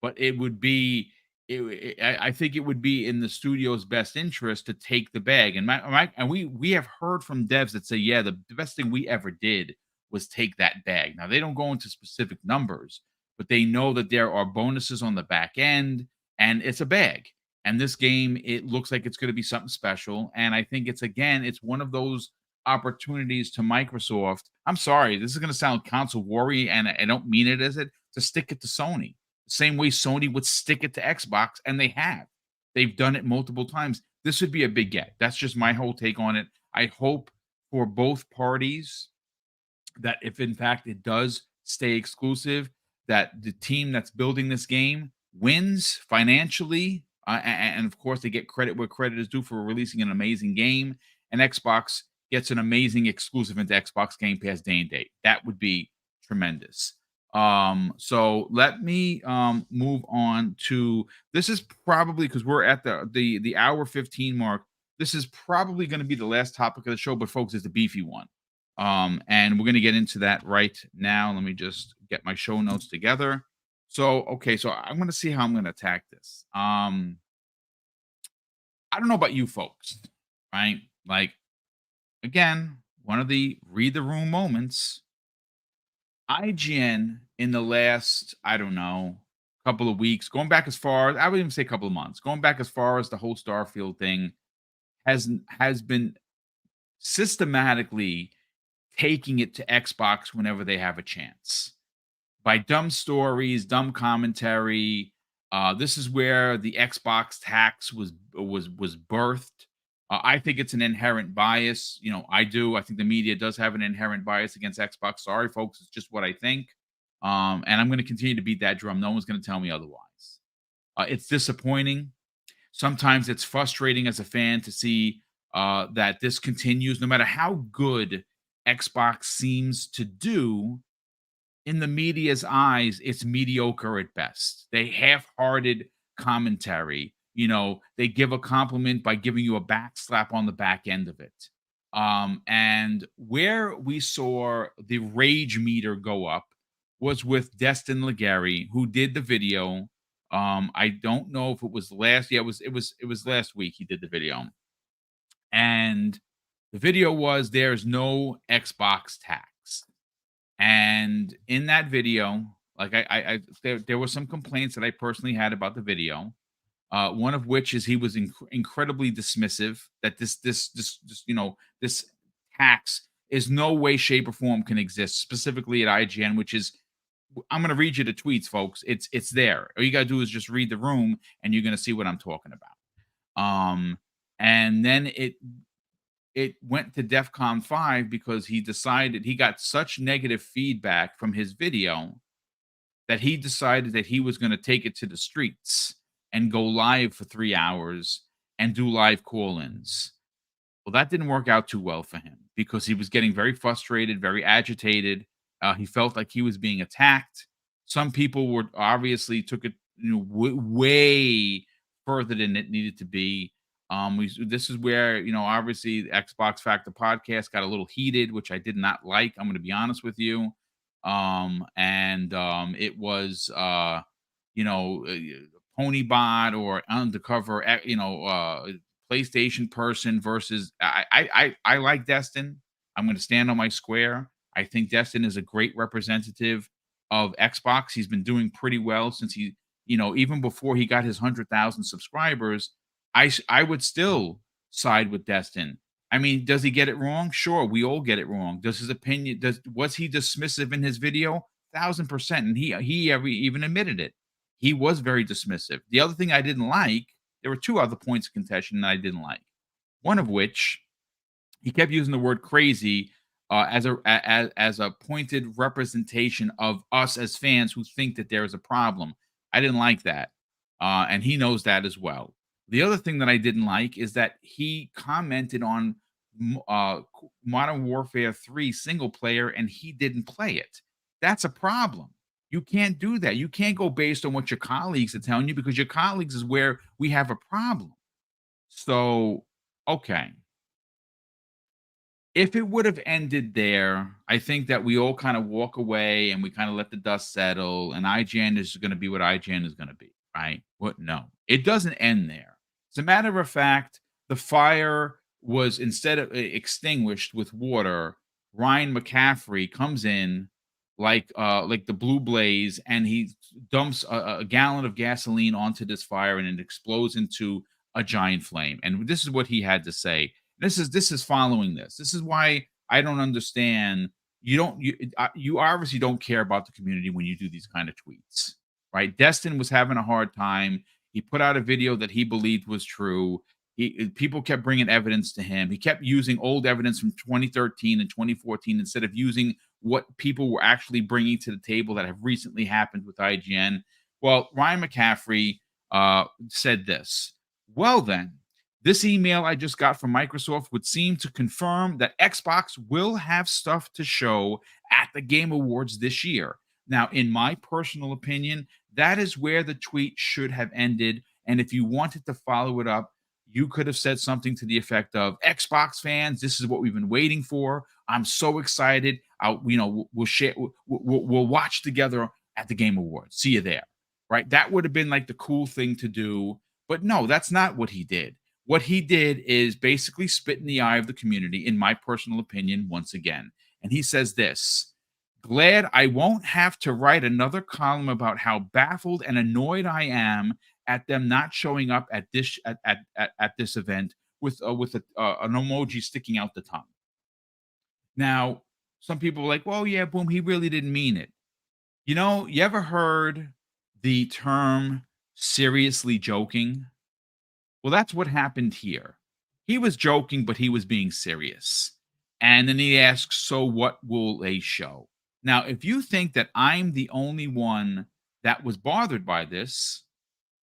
but it would be, I think it would be in the studio's best interest to take the bag. And and we have heard from devs that say, yeah, the best thing we ever did was take that bag. Now, they don't go into specific numbers, but they know that there are bonuses on the back end, and it's a bag. And this game, it looks like it's going to be something special. And I think it's one of those opportunities to Microsoft. I'm sorry, this is going to sound console worry, and I don't mean it as it, to stick it to Sony. The same way Sony would stick it to Xbox, and they have. They've done it multiple times. This would be a big get. That's just my whole take on it. I hope for both parties that if in fact it does stay exclusive, that the team that's building this game wins financially, and of course they get credit where credit is due for releasing an amazing game, and Xbox gets an amazing exclusive into Xbox Game Pass day and date. That would be tremendous. So let me move on to, this is probably, because we're at the hour 15 mark, this is probably going to be the last topic of the show, but folks, it's the beefy one. And we're going to get into that right now. Let me just get my show notes together. So, okay, so I'm going to see how I'm going to attack this. I don't know about you folks, right? Like, again, one of the read the room moments. IGN in the last, I don't know, couple of weeks, going back as far, I would even say a couple of months, going back as far as the whole Starfield thing, has been systematically taking it to Xbox whenever they have a chance. By dumb stories, dumb commentary. This is where the Xbox tax was birthed. I think it's an inherent bias. I do. I think the media does have an inherent bias against Xbox. Sorry, folks. It's just what I think. And I'm going to continue to beat that drum. No one's going to tell me otherwise. It's disappointing. Sometimes it's frustrating as a fan to see that this continues. No matter how good Xbox seems to do, in the media's eyes, it's mediocre at best. They half-hearted commentary. They give a compliment by giving you a back slap on the back end of it. And where we saw the rage meter go up was with Destin Legary, who did the video. I don't know if it was last. Yeah, it was last week he did the video. And the video was, there's no Xbox tax. And in that video, like there were some complaints that I personally had about the video. One of which is he was incredibly dismissive that this this tax is no way, shape, or form can exist, specifically at IGN, which is, I'm going to read you the tweets, folks. It's there. All you got to do is just read the room, and you're going to see what I'm talking about. And then it went to DEFCON 5 because he decided he got such negative feedback from his video that he decided that he was going to take it to the streets and go live for 3 hours and do live call-ins. Well, that didn't work out too well for him because he was getting very frustrated, very agitated. He felt like he was being attacked. Some people were obviously took it way further than it needed to be. This is where, obviously the Xbox Factor podcast got a little heated, which I did not like. I'm going to be honest with you. It was, Ponybot or undercover, PlayStation person versus I like Destin. I'm going to stand on my square. I think Destin is a great representative of Xbox. He's been doing pretty well since he, even before he got his 100,000 subscribers. I would still side with Destin. I mean, does he get it wrong? Sure, we all get it wrong. Does his opinion was he dismissive in his video? 1,000%, and he even admitted it. He was very dismissive. The other thing I didn't like, there were two other points of contention that I didn't like. One of which, he kept using the word crazy as a pointed representation of us as fans who think that there is a problem. I didn't like that, and he knows that as well. The other thing that I didn't like is that he commented on Modern Warfare 3 single player, and he didn't play it. That's a problem. You can't do that. You can't go based on what your colleagues are telling you, because your colleagues is where we have a problem. So, okay. If it would have ended there, I think that we all kind of walk away and we kind of let the dust settle, and IGN is going to be what IGN is going to be, right? What? No, it doesn't end there. As a matter of fact, the fire was, instead of extinguished with water, Ryan McCaffrey comes in like the blue blaze, and he dumps a gallon of gasoline onto this fire, and it explodes into a giant flame. And this is what he had to say. This is following this. This is why I don't understand. You obviously don't care about the community when you do these kind of tweets, right? Destin was having a hard time. He put out a video that he believed was true. People kept bringing evidence to him. He kept using old evidence from 2013 and 2014 instead of using what people were actually bringing to the table that have recently happened with IGN. Well, Ryan McCaffrey said this. Well, then, this email I just got from Microsoft would seem to confirm that Xbox will have stuff to show at the Game Awards this year. Now, in my personal opinion, that is where the tweet should have ended. And if you wanted to follow it up, you could have said something to the effect of, Xbox fans, this is what we've been waiting for. I'm so excited. We'll share. We'll watch together at the Game Awards. See you there, right? That would have been like the cool thing to do. But no, that's not what he did. What he did is basically spit in the eye of the community, in my personal opinion, once again. And he says this: glad I won't have to write another column about how baffled and annoyed I am at them not showing up at this event with an emoji sticking out the tongue. Now, some people are like, well, yeah, Boom, he really didn't mean it. You ever heard the term seriously joking? Well, that's what happened here. He was joking, but he was being serious. And then he asks, so what will they show? Now, if you think that I'm the only one that was bothered by this,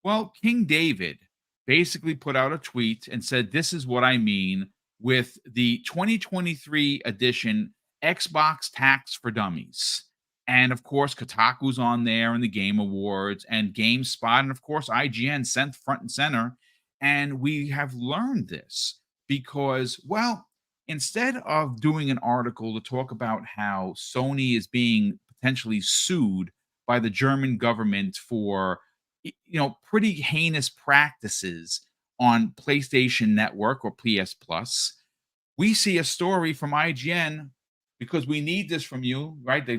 well, King David basically put out a tweet and said, this is what I mean with the 2023 edition Xbox Tax for Dummies. And of course, Kotaku's on there in the Game Awards, and GameSpot, and of course, IGN sent front and center. And we have learned this because, well, instead of doing an article to talk about how Sony is being potentially sued by the German government for, pretty heinous practices on PlayStation Network or PS Plus, we see a story from IGN, because we need this from you, right? The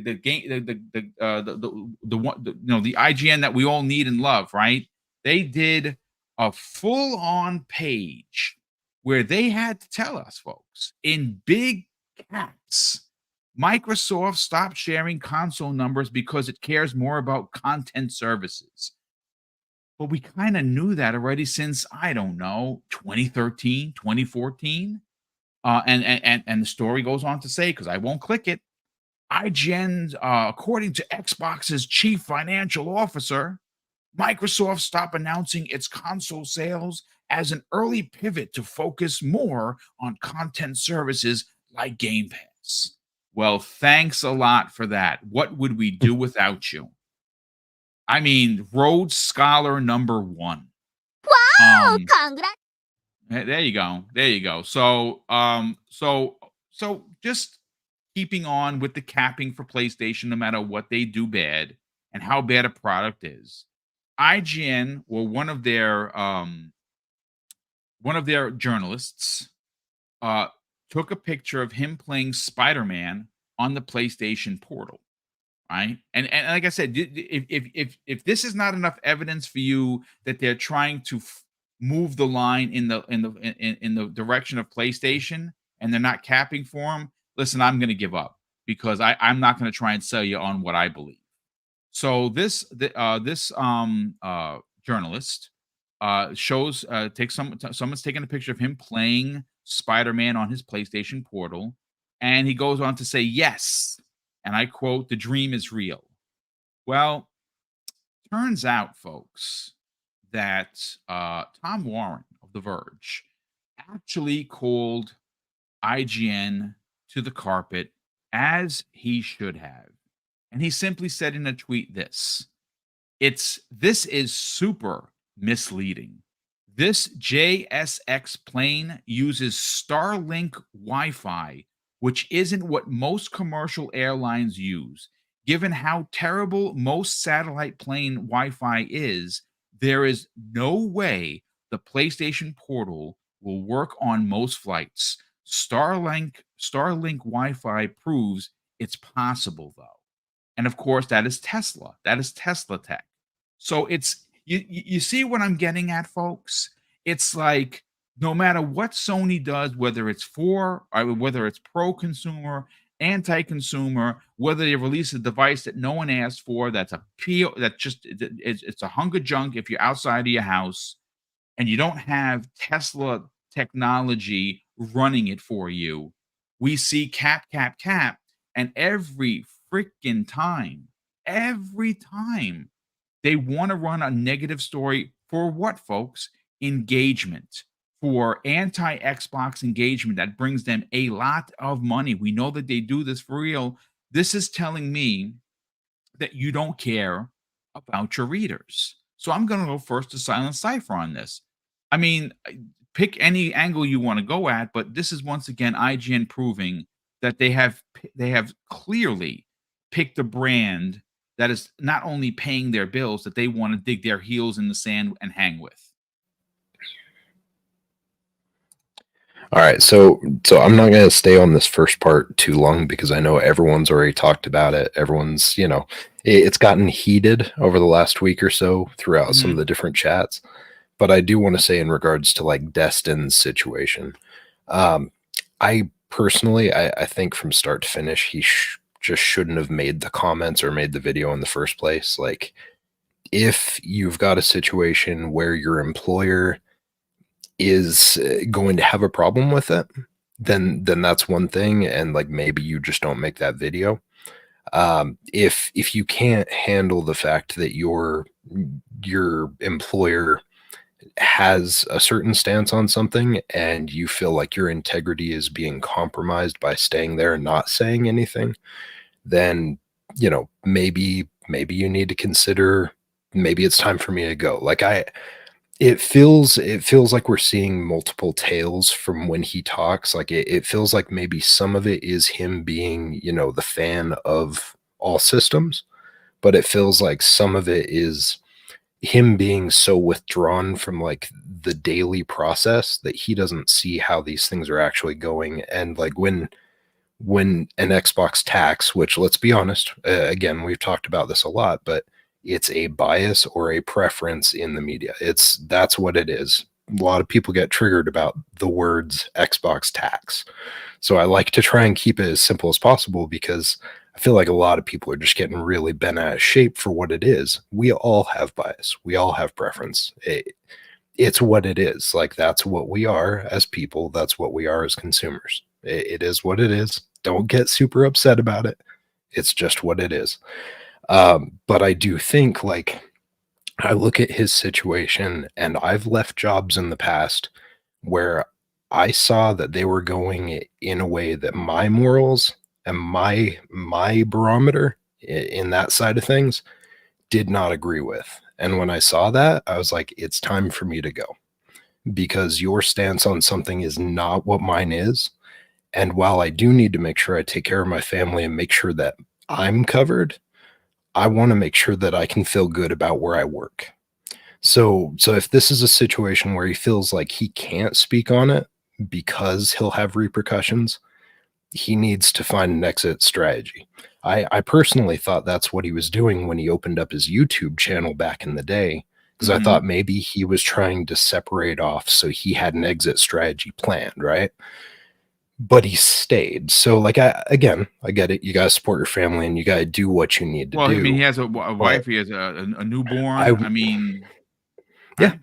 IGN that we all need and love, right? They did a full-on page where they had to tell us, folks, in big caps, Microsoft stopped sharing console numbers because it cares more about content services. But we kind of knew that already since, I don't know, 2013, 2014. And the story goes on to say, because I won't click it, IGN, according to Xbox's chief financial officer, Microsoft stopped announcing its console sales as an early pivot to focus more on content services like Game Pass. Well, thanks a lot for that. What would we do without you? I mean, Rhodes Scholar #1. Wow! Congrats! There you go. There you go. So just keeping on with the capping for PlayStation, no matter what they do bad and how bad a product is. IGN, or one of their journalists, took a picture of him playing Spider-Man on the PlayStation Portal, right? And like I said, if this is not enough evidence for you that they're trying to move the line in the direction of PlayStation and they're not capping for him, listen, I'm going to give up, because I'm not going to try and sell you on what I believe. So this journalist someone's taking a picture of him playing Spider-Man on his PlayStation Portal, and he goes on to say, yes, and I quote, "The dream is real." Well, turns out, folks, that Tom Warren of The Verge actually called IGN to the carpet, as he should have. And he simply said in a tweet this is super misleading. This JSX plane uses Starlink Wi-Fi, which isn't what most commercial airlines use. Given how terrible most satellite plane Wi-Fi is, there is no way the PlayStation Portal will work on most flights. Starlink Wi-Fi proves it's possible, though. And of course, that is Tesla. That is Tesla tech. So it's you see what I'm getting at, folks? It's like, no matter what Sony does, whether it's pro-consumer, anti-consumer, whether they release a device that no one asked for, it's a hunk of junk if you're outside of your house and you don't have Tesla technology running it for you, we see cap, and every time they want to run a negative story for what, folks? Engagement, for anti-Xbox engagement that brings them a lot of money. We know that they do this for real. This is telling me that you don't care about your readers. So I'm going to go first to Silent Cypher on this. I mean, pick any angle you want to go at, but this is once again IGN proving that they have clearly picked a brand that is not only paying their bills, that they want to dig their heels in the sand and hang with. All right, so I'm not going to stay on this first part too long, because I know everyone's already talked about it. Everyone's, it's gotten heated over the last week or so throughout some of the different chats. But I do want to say, in regards to like Destin's situation, I personally, I think from start to finish, he just shouldn't have made the comments or made the video in the first place. Like, if you've got a situation where your employer is going to have a problem with it, then that's one thing, and like maybe you just don't make that video. If you can't handle the fact that your employer has a certain stance on something and you feel like your integrity is being compromised by staying there and not saying anything, then maybe you need to consider, maybe it's time for me to go. Like, it feels like we're seeing multiple tales from when he talks. Like, it feels like maybe some of it is him being, the fan of all systems, but it feels like some of it is him being so withdrawn from like the daily process that he doesn't see how these things are actually going. And like when an Xbox tax, which, let's be honest, again, we've talked about this a lot, but It's a bias or a preference in the media. That's what it is. A lot of people get triggered about the words Xbox tax. So I like to try and keep it as simple as possible, because I feel like a lot of people are just getting really bent out of shape for what it is. We all have bias. We all have preference. It's what it is. Like, that's what we are as people. That's what we are as consumers. It is what it is. Don't get super upset about it. It's just what it is. But I do think, like, I look at his situation, and I've left jobs in the past where I saw that they were going in a way that my morals and my barometer in that side of things did not agree with. And when I saw that, I was like, it's time for me to go, because your stance on something is not what mine is. And while I do need to make sure I take care of my family and make sure that I'm covered, I want to make sure that I can feel good about where I work. So if this is a situation where he feels like he can't speak on it because he'll have repercussions, he needs to find an exit strategy. I personally thought that's what he was doing when he opened up his YouTube channel back in the day, because I thought maybe he was trying to separate off so he had an exit strategy planned, right? But he stayed. So, like, I get it. You got to support your family and you got to do what you need to do. Well, I mean, he has a wife. He has a newborn. I mean, yeah.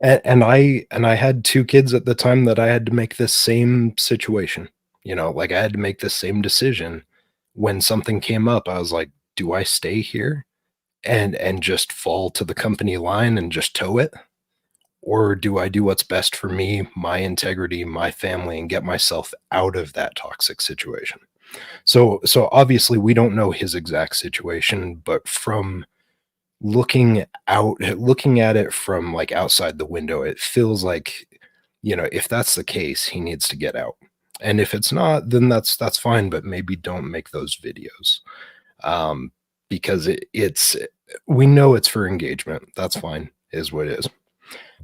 And I had 2 kids at the time that I had to make this same situation. You know, like, I had to make this same decision. When something came up, I was like, do I stay here and just fall to the company line and just tow it? Or do I do what's best for me, my integrity, my family, and get myself out of that toxic situation? So obviously we don't know his exact situation, but from looking at it from, like, outside the window, it feels like, you know, if that's the case, he needs to get out. And if it's not, then that's fine, but maybe don't make those videos. Because we know it's for engagement. That's fine, is what it is.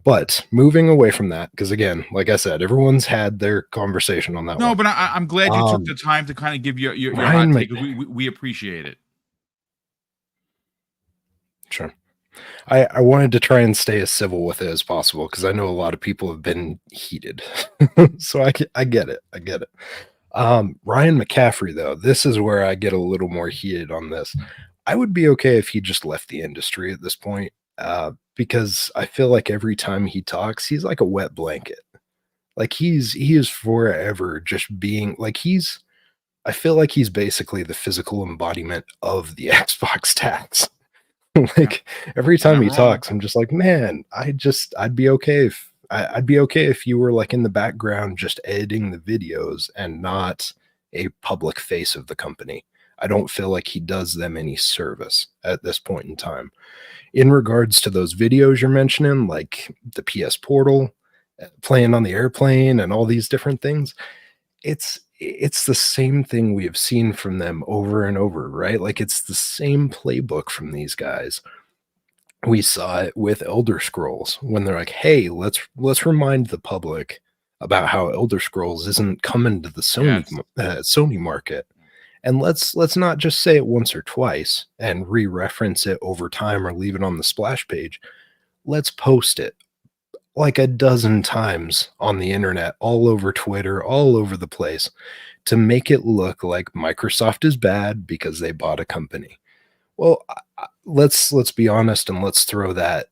But moving away from that, because again, like I said, everyone's had their conversation on that one. No, but I'm glad you took the time to kind of give your hot take. We appreciate it. Sure. I wanted to try and stay as civil with it as possible, because I know a lot of people have been heated. So I get it. I get it. Ryan McCaffrey, though, this is where I get a little more heated on this. I would be okay if he just left the industry at this point, because I feel like every time he talks, he's like a wet blanket. Like, he is forever just being like, I feel like he's basically the physical embodiment of the Xbox tax. Like, every time he talks, I'm just like, man, I'd be okay if you were, like, in the background just editing the videos and not a public face of the company. I don't feel like he does them any service at this point in time. In regards to those videos you're mentioning, like the PS Portal, playing on the airplane, and all these different things, it's the same thing we have seen from them over and over, right? Like, it's the same playbook from these guys. We saw it with Elder Scrolls when they're like, hey, let's remind the public about how Elder Scrolls isn't coming to the Sony market. And let's not just say it once or twice and re-reference it over time or leave it on the splash page. Let's post it like a dozen times on the internet, all over Twitter, all over the place, to make it look like Microsoft is bad because they bought a company. Well, let's be honest, and let's throw that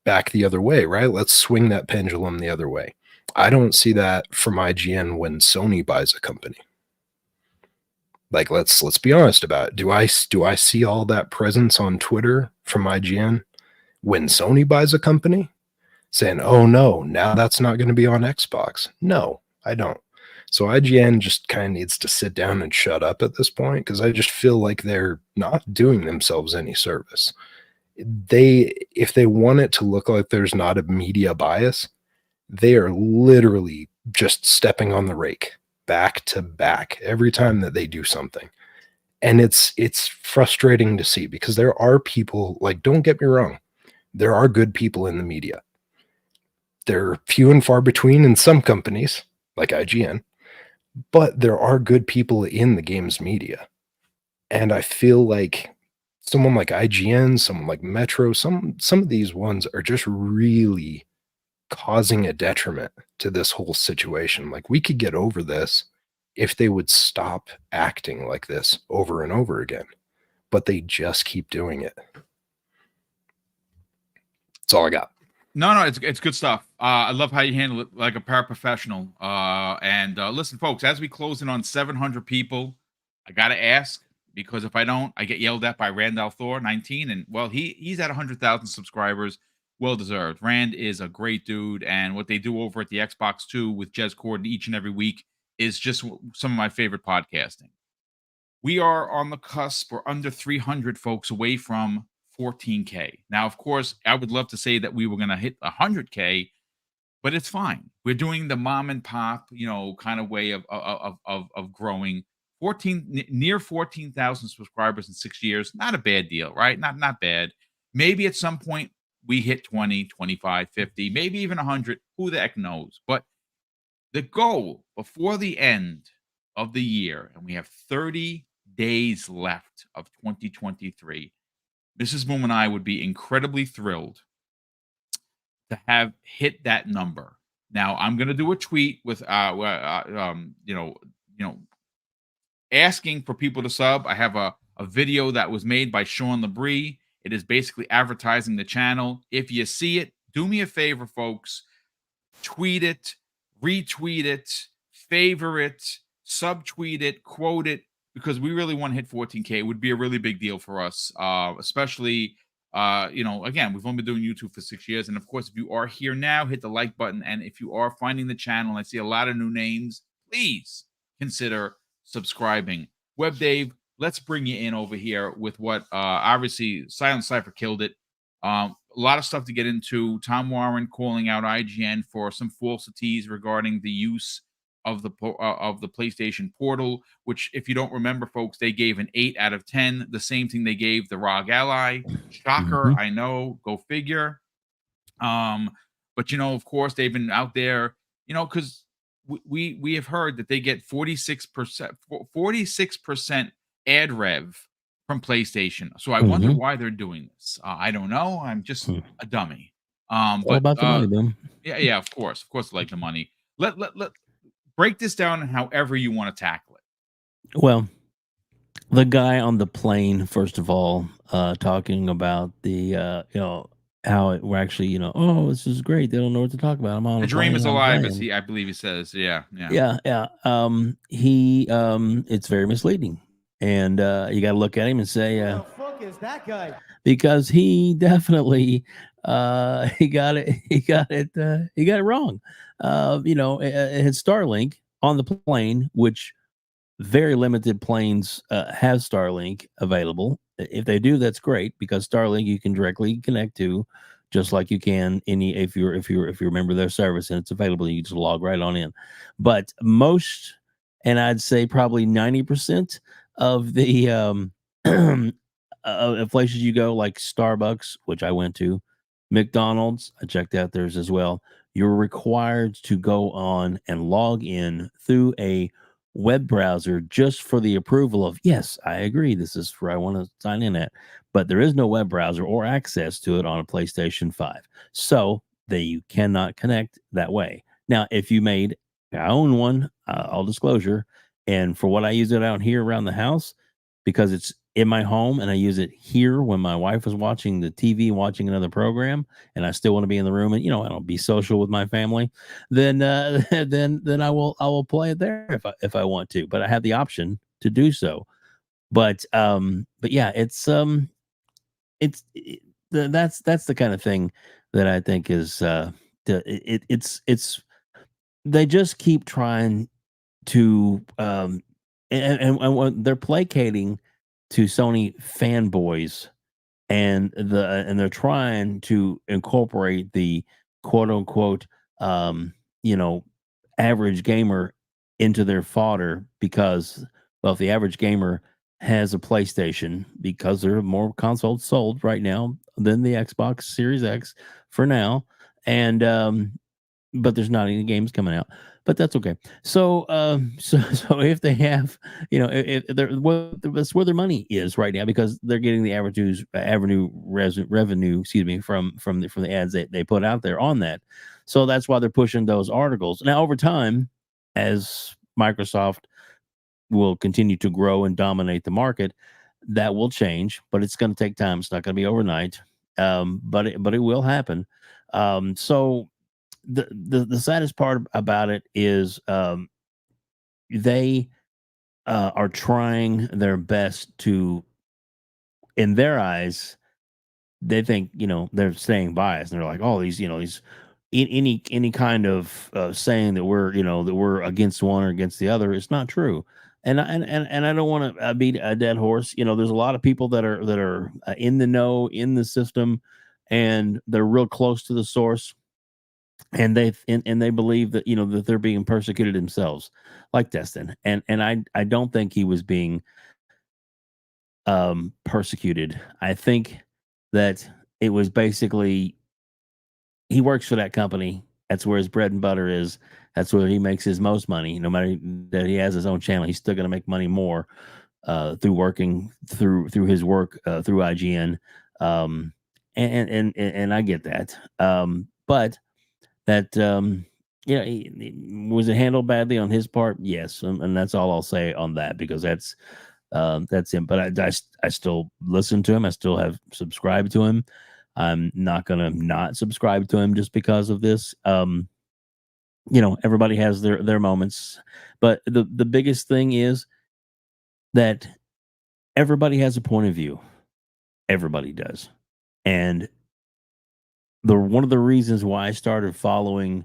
back the other way, right? Let's swing that pendulum the other way. I don't see that from IGN when Sony buys a company. Like, let's be honest about it. Do I see all that presence on Twitter from IGN when Sony buys a company, saying, oh no, now that's not going to be on Xbox? No, I don't. So IGN just kind of needs to sit down and shut up at this point, because I just feel like they're not doing themselves any service. If they want it to look like there's not a media bias, they are literally just stepping on the rake back to back every time that they do something. And it's frustrating to see, because there are people, like, don't get me wrong, there are good people in the media. They're few and far between in some companies, like IGN, but there are good people in the games media. And I feel like someone like IGN, someone like Metro, some of these ones are just really causing a detriment to this whole situation. Like, we could get over this if they would stop acting like this over and over again, but they just keep doing it. That's all I got. No, it's good stuff. I love how you handle it like a paraprofessional. And listen, folks, as we close in on 700 people, I gotta ask, because if I don't, I get yelled at by Randall Thor 19, and well, he's at 100,000 subscribers. Well deserved. Rand is a great dude, and what they do over at the Xbox 2 with Jez Corden each and every week is just some of my favorite podcasting. We are on the cusp. We're under 300 folks away from 14K. Now, of course, I would love to say that we were going to hit 100K, but it's fine. We're doing the mom and pop, kind of way of growing. Near 14,000 subscribers in 6 years. Not a bad deal, right? Not bad. Maybe at some point we hit 20, 25, 50, maybe even 100. Who the heck knows? But the goal before the end of the year, and we have 30 days left of 2023, Mrs. Boom and I would be incredibly thrilled to have hit that number. Now, I'm going to do a tweet with, asking for people to sub. I have a video that was made by Sean Labrie. It is basically advertising the channel. If you see it, do me a favor, folks. Tweet it, retweet it, favor it, subtweet it, quote it, because we really want to hit 14K. It would be a really big deal for us, especially, again, we've only been doing YouTube for 6 years. And of course, if you are here now, hit the like button. And if you are finding the channel, and I see a lot of new names, please consider subscribing. Web Dave, let's bring you in over here with what obviously Silent Cypher killed it. A lot of stuff to get into. Tom Warren calling out IGN for some falsities regarding the use of the PlayStation Portal, which, if you don't remember, folks, they gave an 8 out of 10. The same thing they gave the ROG Ally. Shocker, I know. Go figure. But of course, they've been out there, because we have heard that they get 46% ad rev from PlayStation. So I wonder why they're doing this. I don't know. I'm just a dummy. But about the money, then. Yeah, of course, like the money. Let break this down however you want to tackle it. Well, the guy on the plane, first of all, talking about the how we're actually, oh, this is great. They don't know what to talk about. I'm on the dream is alive, as I believe he says. Yeah. It's very misleading, and you got to look at him and say, "Who the fuck is that guy?" Because he definitely he got it wrong. It had Starlink on the plane, which very limited planes have Starlink available. If they do, that's great, because Starlink you can directly connect to, just like you can if you remember their service, and it's available. You just log right on in. But most, and I'd say probably 90% of the places you go, like Starbucks, which I went to, McDonald's, I checked out theirs as well. You're required to go on and log in through a web browser just for the approval of, yes, I agree, this is where I want to sign in at. But there is no web browser or access to it on a PlayStation 5. So you cannot connect that way. Now, if you made, I own one, all disclosure, and for what I use it out here around the house, because it's in my home and I use it here when my wife is watching the TV, watching another program, and I still want to be in the room and, I don't be social with my family, then I will play it there if I want to, but I have the option to do so. But yeah, that's the kind of thing that I think is, they just keep trying to, and they're placating to Sony fanboys, and they're trying to incorporate the quote unquote average gamer into their fodder, because, well, if the average gamer has a PlayStation, because there are more consoles sold right now than the Xbox Series X for now, and but there's not any games coming out. but that's okay. So, so if they have, if they're that's where their money is right now because they're getting the revenue, excuse me, from the ads that they put out there on that. So that's why they're pushing those articles. Now, over time, as Microsoft will continue to grow and dominate the market, that will change, but it's going to take time. It's not going to be overnight, but it will happen. So the saddest part about it is they are trying their best to, in their eyes, they think they're staying biased, and they're like, oh, these any kind of saying that we're against one or against the other is not true. And I don't want to beat a dead horse. There's a lot of people that are in the know, in the system, and they're real close to the source, and they believe that that they're being persecuted themselves, like Destin. And I don't think he was being persecuted. I think that it was basically he works for that company. That's where his bread and butter is. That's where he makes his most money. No matter that he has his own channel, he's still going to make money more through working through his work through IGN. And I get that. But that was it handled badly on his part? Yes, and that's all I'll say on that because that's him. But I still listen to him. I still have subscribed to him. I'm not gonna not subscribe to him just because of this. Everybody has their moments, but the biggest thing is that everybody has a point of view. Everybody does, and one of the reasons why I started following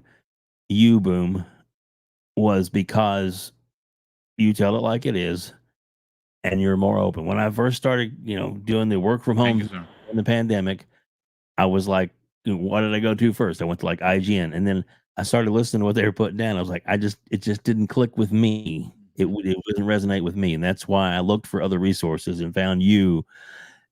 you, Boom, was because you tell it like it is, and you're more open. When I first started, doing the work from home in the pandemic, I was like, what did I go to first? I went to like IGN, and then I started listening to what they were putting down. I was like, it just didn't click with me. It wouldn't resonate with me, and that's why I looked for other resources and found you,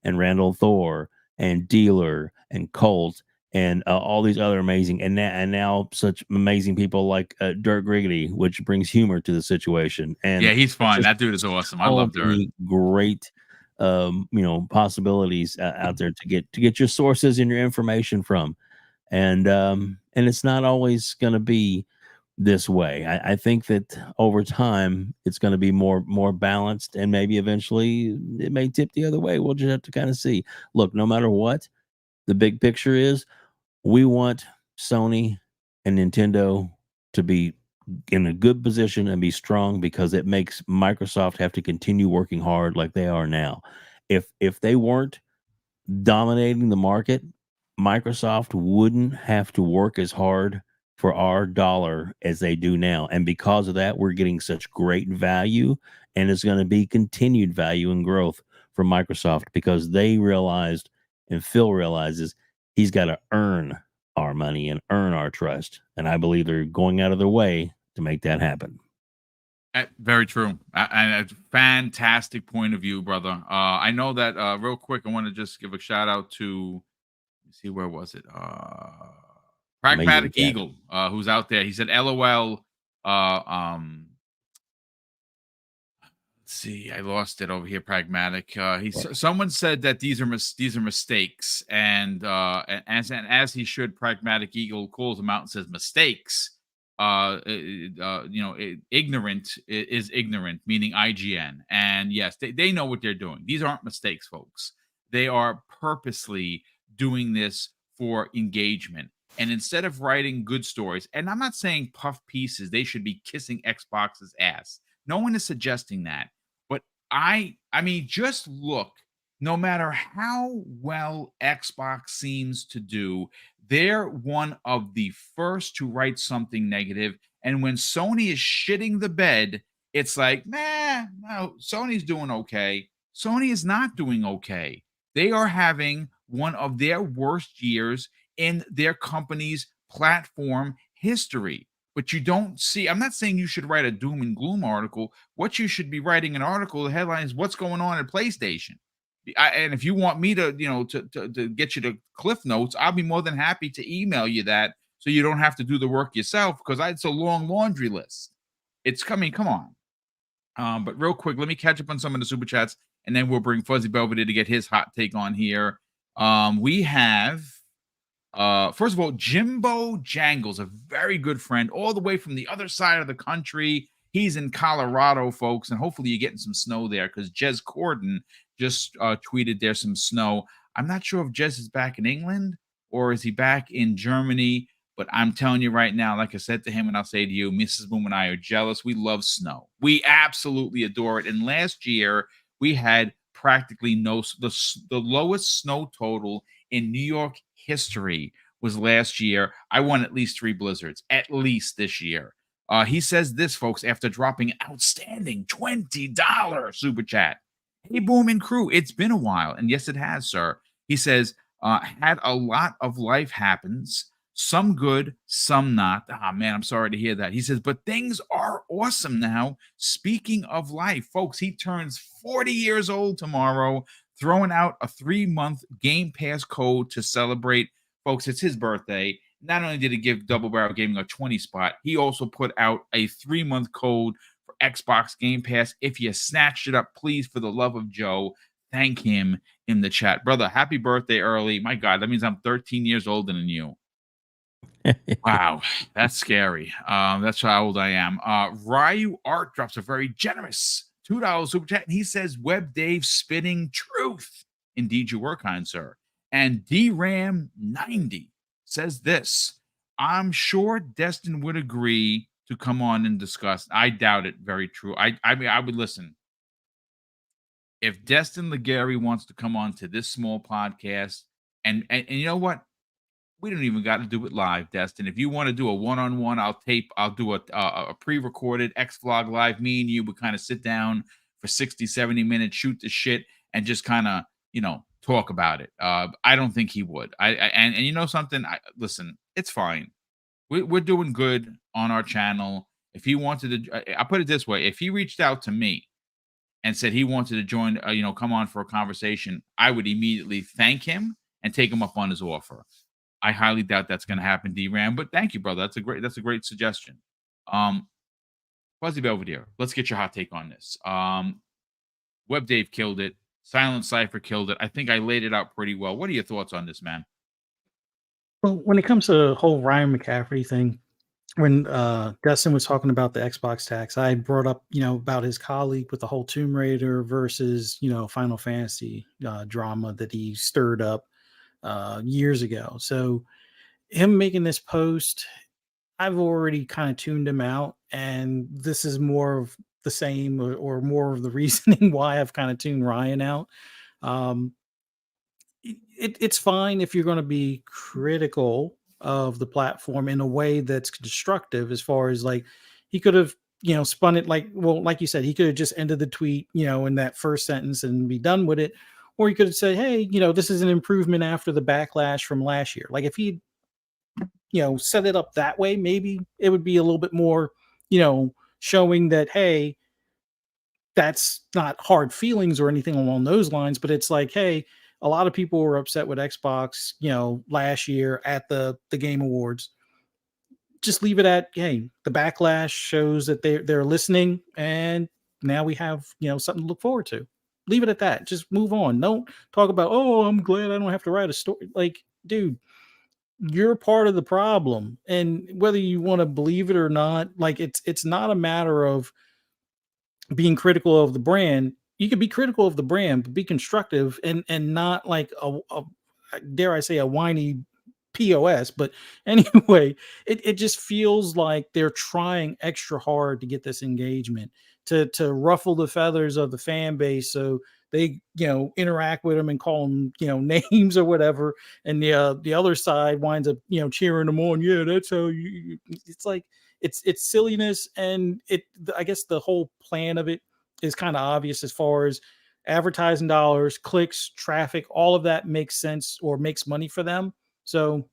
and Randall Thor, and Dealer, and Colt, and all these other amazing, and now such amazing people like Dirk Griggity, which brings humor to the situation. And yeah, he's fun. That dude is awesome. I love Dirk. Great. Possibilities out there to get your sources and your information from, and it's not always going to be this way. I think that over time it's going to be more balanced, and maybe eventually it may tip the other way. We'll just have to kind of see. Look, no matter what, the big picture is we want Sony and Nintendo to be in a good position and be strong because it makes Microsoft have to continue working hard like they are now. If they weren't dominating the market, Microsoft wouldn't have to work as hard for our dollar as they do now. And because of that, we're getting such great value, and it's going to be continued value and growth from Microsoft because they realized, and Phil realizes, he's got to earn our money and earn our trust. And I believe they're going out of their way to make that happen. Very true. And a fantastic point of view, brother. I know that real quick, I want to just give a shout out to, let's see, where was it? Pragmatic Eagle, who's out there. He said, LOL. Let's see, I lost it over here. Pragmatic. Someone said that these are mistakes, and as he should, Pragmatic Eagle calls them out and says mistakes. Ignorant is ignorant, meaning IGN. And yes, they know what they're doing. These aren't mistakes, folks. They are purposely doing this for engagement. And instead of writing good stories, and I'm not saying puff pieces, they should be kissing Xbox's ass. No one is suggesting that. But I mean, just look, no matter how well Xbox seems to do, they're one of the first to write something negative. And when Sony is shitting the bed, it's like, no, Sony's doing okay. Sony is not doing okay. They are having one of their worst years in their company's platform history. But you don't see, I'm not saying you should write a doom and gloom article. What you should be writing an article, the headline is what's going on at PlayStation. And if you want me to, to get you to Cliff Notes, I'll be more than happy to email you that so you don't have to do the work yourself, because it's a long laundry list. It's coming. Come on. But real quick, let me catch up on some of the super chats, and then we'll bring Fuzzy Belvedere to get his hot take on here. We have, first of all, Jimbo Jangles, a very good friend, all the way from the other side of the country. He's in Colorado, folks, and hopefully you're getting some snow there, because Jez Corden just tweeted there's some snow. I'm not sure if Jez is back in England or is he back in Germany, but I'm telling you right now, like I said to him, and I'll say to you, Mrs. Boom and I are jealous. We love snow. We absolutely adore it. And last year, we had practically the lowest snow total in New York history was last year. I won at least 3 blizzards, at least this year. He says this, folks, after dropping outstanding $20 super chat. Hey, Boom and crew, it's been a while. And yes, it has, sir. He says, had a lot of life happens, some good, some not. Ah, man, I'm sorry to hear that. He says, but things are awesome now. Speaking of life, folks, he turns 40 years old tomorrow, throwing out a 3-month Game Pass code to celebrate. Folks, it's his birthday. Not only did he give Double Barrel Gaming a 20 spot, he also put out a 3-month code for Xbox Game Pass. If you snatched it up, please, for the love of Joe, thank him in the chat. Brother, happy birthday early. My God, that means I'm 13 years older than you. Wow, that's scary. That's how old I am. Ryu Art drops a very generous $2 super chat, and he says, Web Dave spitting truth. Indeed, you were, kind sir. And DRAM 90 says this, I'm sure Destin would agree to come on and discuss. I doubt it. Very true. I mean, I would listen. If Destin Legary wants to come on to this small podcast, and you know what? We don't even got to do it live, Destin. If you want to do a one-on-one, I'll do a pre-recorded X-Vlog live. Me and you would kind of sit down for 60, 70 minutes, shoot the shit, and just kind of, talk about it. I don't think he would. And you know something? Listen, it's fine. We're doing good on our channel. If he wanted to, I'll put it this way: if he reached out to me and said he wanted to join, come on for a conversation, I would immediately thank him and take him up on his offer. I highly doubt that's going to happen, D-Ram. But thank you, brother. That's a great suggestion. Fuzzy Belvedere, let's get your hot take on this. Web Dave killed it. Silent Cypher killed it. I think I laid it out pretty well. What are your thoughts on this, man? Well, when it comes to the whole Ryan McCaffrey thing, when Dustin was talking about the Xbox tax, I brought up, about his colleague with the whole Tomb Raider versus, Final Fantasy drama that he stirred up years ago. So him making this post, I've already kind of tuned him out, and this is more of the same or more of the reasoning why I've kind of tuned Ryan out. It's fine if you're going to be critical of the platform in a way that's constructive, as far as like he could have, spun it like you said, he could have just ended the tweet, in that first sentence and be done with it. Or you could have said, hey, this is an improvement after the backlash from last year. Like if he, set it up that way, maybe it would be a little bit more, showing that, hey, that's not hard feelings or anything along those lines, but it's like, hey, a lot of people were upset with Xbox, last year at the Game Awards. Just leave it at, hey, the backlash shows that they're listening, and now we have, something to look forward to. Leave it at that. Just move on. Don't talk about, oh, I'm glad I don't have to write a story. Like, dude, you're part of the problem. And whether you want to believe it or not, like it's not a matter of being critical of the brand. You could be critical of the brand, but be constructive and not like a dare I say, a whiny POS. But anyway, it just feels like they're trying extra hard to get this engagement, to ruffle the feathers of the fan base, so they interact with them and call them names or whatever, and the other side winds up cheering them on. Yeah, that's how you. It's like it's silliness, and I guess the whole plan of it is kind of obvious as far as advertising dollars, clicks, traffic, all of that makes sense or makes money for them. So,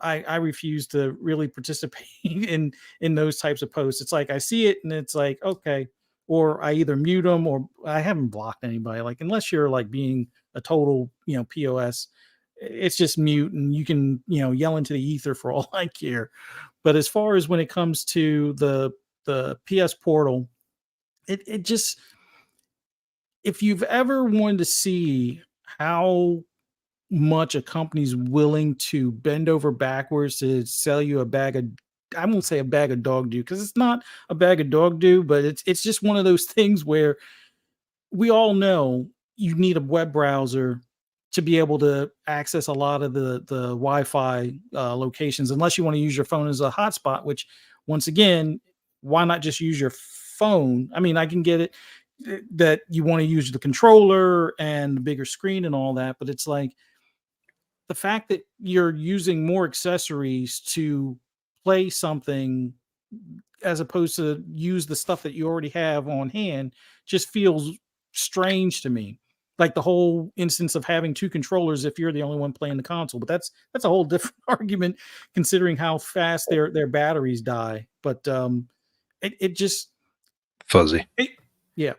I refuse to really participate in those types of posts. It's like I see it and it's like, okay, or I either mute them or I haven't blocked anybody. Like, unless you're like being a total, POS, it's just mute, and you can yell into the ether for all I care. But as far as when it comes to the PS Portal, it just, if you've ever wanted to see how much a company's willing to bend over backwards to sell you a bag of, I won't say a bag of dog do, because it's not a bag of dog do, but it's just one of those things where we all know you need a web browser to be able to access a lot of the Wi-Fi locations, unless you want to use your phone as a hotspot. Which, once again, why not just use your phone? I mean, I can get it that you want to use the controller and the bigger screen and all that, but it's like the fact that you're using more accessories to play something as opposed to use the stuff that you already have on hand just feels strange to me. Like the whole instance of having two controllers if you're the only one playing the console, but that's a whole different argument considering how fast their batteries die. But it just Fuzzy. yeah.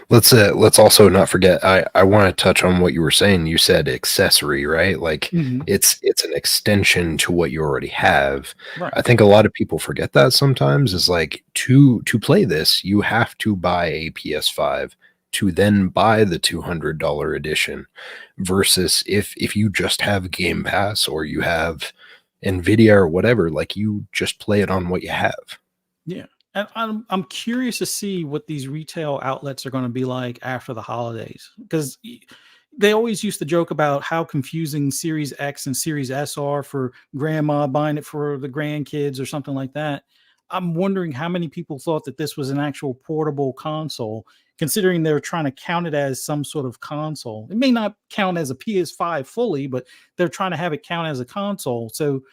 Let's also not forget. I want to touch on what you were saying. You said accessory, right? Like Mhm. it's an extension to what you already have. Right. I think a lot of people forget that sometimes. Is like to play this, you have to buy a PS5 to then buy the $200 edition. Versus if you just have Game Pass or you have Nvidia or whatever, like you just play it on what you have. Yeah. And I'm curious to see what these retail outlets are going to be like after the holidays, because they always used to joke about how confusing Series X and Series S are for grandma buying it for the grandkids or something like that. I'm wondering how many people thought that this was an actual portable console, considering they're trying to count it as some sort of console. It may not count as a PS5 fully, but they're trying to have it count as a console. So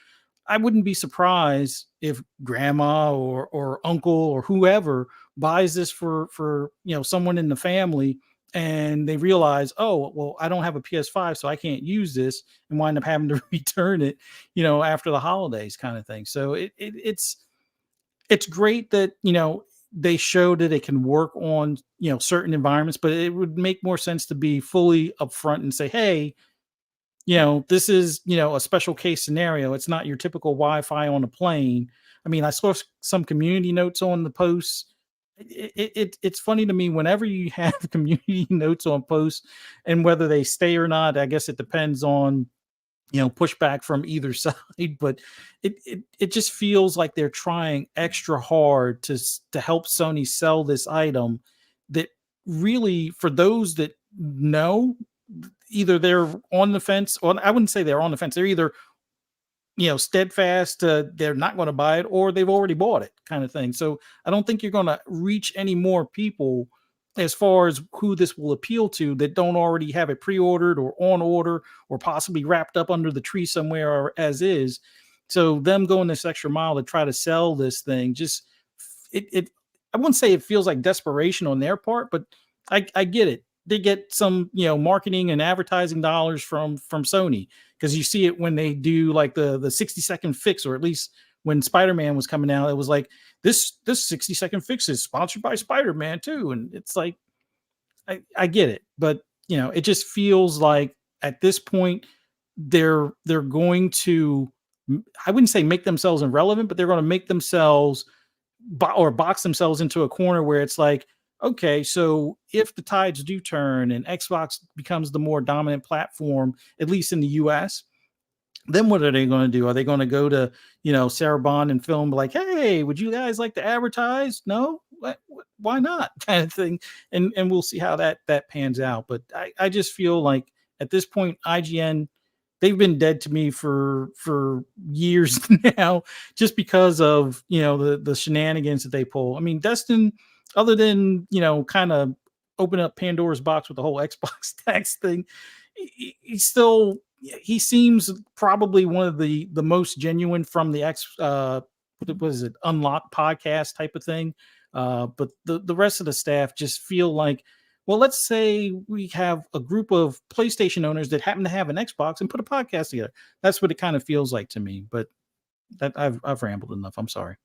I wouldn't be surprised if grandma or uncle or whoever buys this for someone in the family, and they realize, oh well, I don't have a PS5, so I can't use this, and wind up having to return it, after the holidays, kind of thing. So it's great that they showed that it can work on certain environments, but it would make more sense to be fully upfront and say, hey, this is, a special case scenario. It's not your typical Wi-Fi on a plane. I mean, I saw some community notes on the posts. It's funny to me whenever you have community notes on posts, and whether they stay or not, I guess it depends on, pushback from either side. But it just feels like they're trying extra hard to help Sony sell this item that really, for those that know, either they're on the fence, or I wouldn't say they're on the fence. They're either, steadfast, they're not going to buy it, or they've already bought it, kind of thing. So I don't think you're going to reach any more people as far as who this will appeal to that don't already have it pre-ordered or on order or possibly wrapped up under the tree somewhere or as is. So them going this extra mile to try to sell this thing, just it I wouldn't say it feels like desperation on their part, but I get it. They get some marketing and advertising dollars from Sony, because you see it when they do like the 60-second fix, or at least when Spider-Man was coming out, it was like this 60-second fix is sponsored by Spider-Man too, and it's like I get it, but it just feels like at this point they're going to, I wouldn't say make themselves irrelevant, but they're going to make themselves or box themselves into a corner where it's like, okay, so if the tides do turn and Xbox becomes the more dominant platform, at least in the US, then what are they going to do? Are they going to go to, Sarah Bond and film like, hey, would you guys like to advertise? No? Why not? Kind of thing. And we'll see how that pans out. But I just feel like at this point, IGN, they've been dead to me for years now, just because of the shenanigans that they pull. I mean, Destin, other than kind of open up Pandora's box with the whole Xbox tax thing, he seems probably one of the most genuine from the what is it, Unlocked podcast type of thing. But the rest of the staff just feel like, well, let's say we have a group of PlayStation owners that happen to have an Xbox and put a podcast together. That's what it kind of feels like to me. But that I've rambled enough. I'm sorry.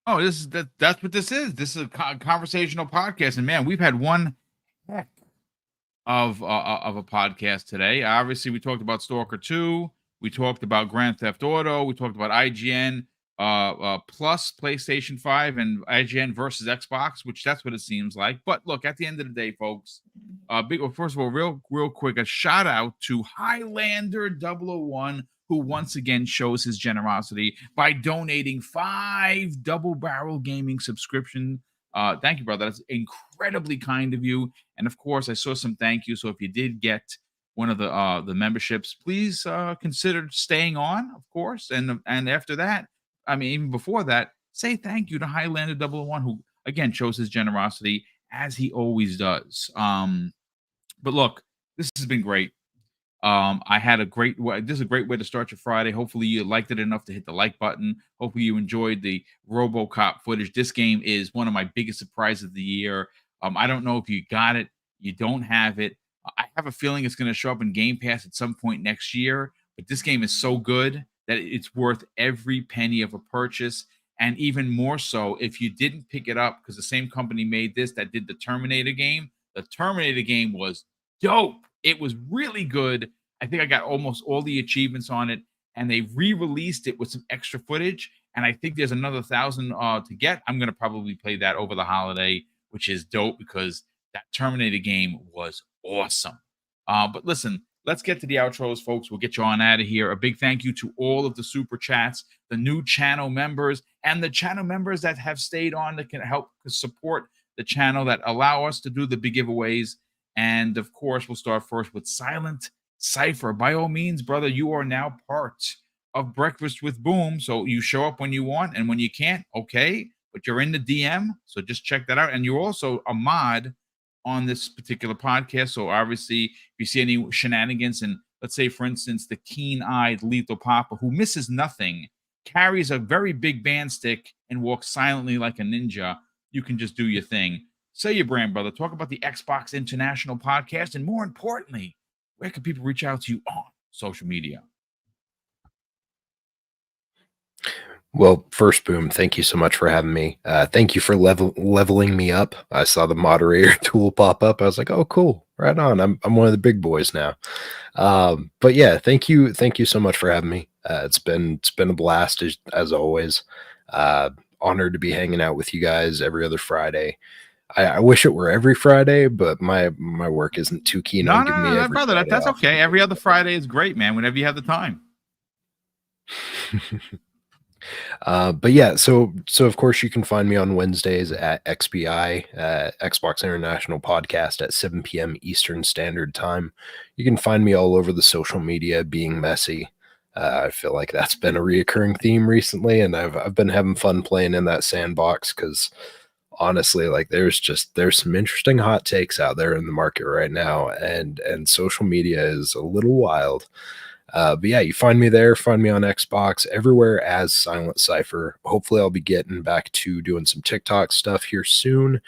Oh, that's what this is. This is a conversational podcast, and man, we've had one heck of a podcast today. Obviously, we talked about Stalker 2. We talked about Grand Theft Auto. We talked about IGN plus PlayStation 5 and IGN versus Xbox, which that's what it seems like. But look, at the end of the day, folks, first of all, real quick, a shout out to Highlander 001, who once again shows his generosity by donating 5 Double Barrel Gaming subscription. Thank you, brother. That's incredibly kind of you. And of course, I saw some thank you. So if you did get one of the memberships, please consider staying on, of course. And after that, I mean, even before that, say thank you to Highlander 001, who again shows his generosity as he always does. But look, this has been great. I had a great way. This is a great way to start your Friday. Hopefully you liked it enough to hit the like button. Hopefully you enjoyed the RoboCop footage. This game is one of my biggest surprises of the year. I don't know if you got it, you don't have it. I have a feeling it's going to show up in Game Pass at some point next year, but this game is so good that it's worth every penny of a purchase. And even more so if you didn't pick it up, because the same company made this that did the Terminator game. The Terminator game was dope. It was really good. I think I got almost all the achievements on it, and they re-released it with some extra footage. And I think there's another 1,000 to get. I'm going to probably play that over the holiday, which is dope because that Terminator game was awesome. But listen, let's get to the outros, folks. We'll get you on out of here. A big thank you to all of the super chats, the new channel members, and the channel members that have stayed on that can help support the channel, that allow us to do the big giveaways. And of course, we'll start first with Silent Cypher. By all means, brother, you are now part of Breakfast with Boom. So you show up when you want, and when you can't, okay, but you're in the DM. So just check that out. And you're also a mod on this particular podcast. So obviously, if you see any shenanigans, and let's say, for instance, the keen-eyed Lethal Papa, who misses nothing, carries a very big band stick and walks silently like a ninja, you can just do your thing. Say your brand, brother. Talk about the Xbox International Podcast, and more importantly, where can people reach out to you on social media? Well, first, Boom, thank you so much for having me. Thank you for leveling me up. I saw the moderator tool pop up. I was like, oh, cool. Right on. I'm one of the big boys now. But yeah, thank you so much for having me. It's been a blast as always. Honored to be hanging out with you guys every other Friday. I wish it were every Friday, but my work isn't too keen on giving me every brother. Friday That's off. okay. Every other Friday is great, man. Whenever you have the time. But yeah, so of course you can find me on Wednesdays at XBI, Xbox International Podcast at 7 p.m. Eastern Standard Time. You can find me all over the social media being messy. I feel like that's been a reoccurring theme recently, and I've been having fun playing in that sandbox because honestly, like there's some interesting hot takes out there in the market right now, and social media is a little wild. But yeah, you find me there, find me on Xbox, everywhere as Silent Cypher. Hopefully I'll be getting back to doing some TikTok stuff here soon.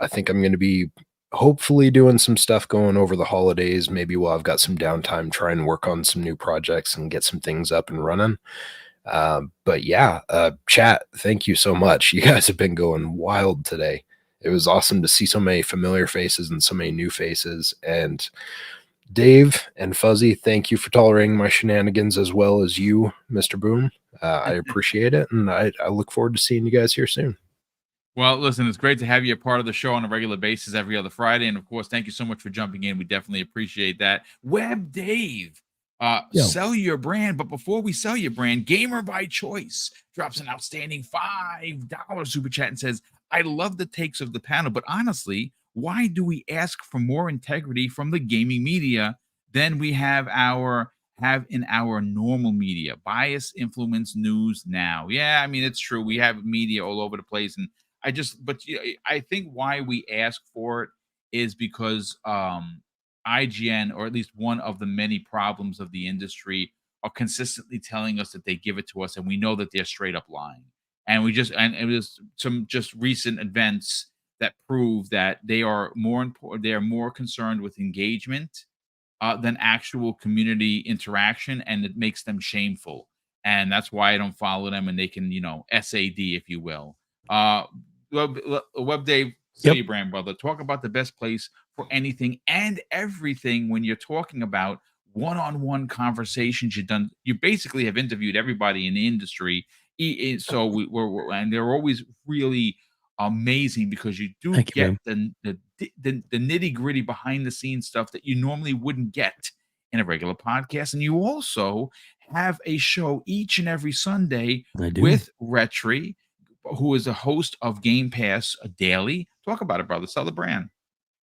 I think I'm going to be hopefully doing some stuff going over the holidays, maybe while I've got some downtime, try and work on some new projects and get some things up and running. But yeah, chat, thank you so much. You guys have been going wild today. It was awesome to see so many familiar faces and so many new faces. And Dave and Fuzzy, thank you for tolerating my shenanigans as well as you, Mr. Boom. I appreciate it, and I look forward to seeing you guys here soon. Well, listen, it's great to have you a part of the show on a regular basis every other Friday. And of course, thank you so much for jumping in. We definitely appreciate that. Web Dave, sell your brand. But before we sell your brand, Gamer by Choice drops an outstanding $5 super chat and says, I love the takes of the panel, but honestly, why do we ask for more integrity from the gaming media than we have in our normal media? Bias, influence, news now. Yeah, I mean, it's true. We have media all over the place. And I think why we ask for it is because IGN, or at least one of the many problems of the industry, are consistently telling us that they give it to us, and we know that they're straight up lying. And it was some just recent events that prove that they are more important. They are more concerned with engagement than actual community interaction, and it makes them shameful. And that's why I don't follow them, and they can, SAD, if you will. Web Dave, Sell your brand, brother. Talk about the best place for anything and everything when you're talking about one-on-one conversations. You basically have interviewed everybody in the industry. So and they're always really amazing because you do get the nitty-gritty behind the scenes stuff that you normally wouldn't get in a regular podcast. And you also have a show each and every Sunday with Retri, who is a host of Game Pass Daily. Talk about it, brother. Sell the brand.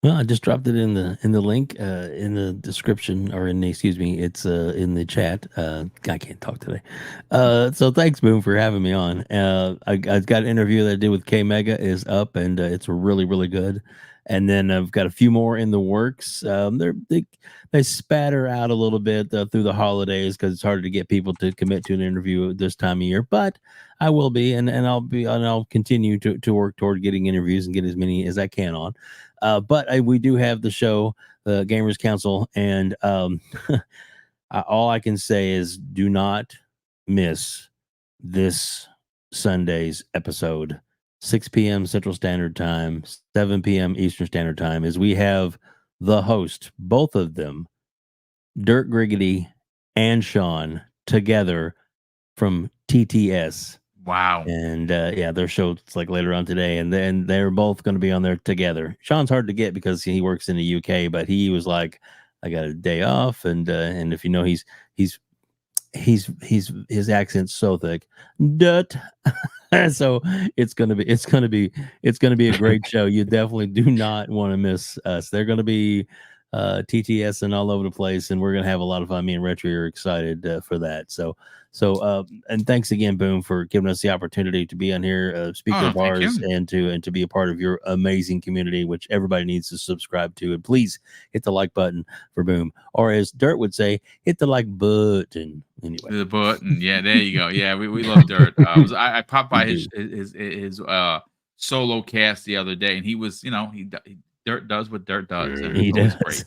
Well, I just dropped it in the link in the description, or it's in the chat. I can't talk today. So thanks, Boom, for having me on. I got an interview that I did with K Mega is up, and it's really, really good. And then I've got a few more in the works. They spatter out a little bit through the holidays because it's harder to get people to commit to an interview this time of year. But I will be, and I'll continue to work toward getting interviews and get as many as I can on. But we do have the show, the Gamers Council, and all I can say is do not miss this Sunday's episode. 6 p.m. Central Standard Time, 7 p.m. Eastern Standard Time, as we have the host, both of them, Dirk Griggity and Sean, together from TTS. Wow. And their show's like later on today, and then they're both going to be on there together. Sean's hard to get because he works in the UK, but he was like, I got a day off, and if you know, his accent's so thick. So it's gonna be a great show. You definitely do not want to miss us. They're gonna be TTS and all over the place, and we're gonna have a lot of fun. Me and Retri are excited for that. So and thanks again, Boom, for giving us the opportunity to be on here, speak your bars, and to be a part of your amazing community, which everybody needs to subscribe to. And please hit the like button for Boom, or as Dirt would say, hit the like button. Anyway, the button. Yeah, there you go. Yeah, we love Dirt. I popped by his solo cast the other day, and he was, Dirt does what Dirt does, and he does. Great.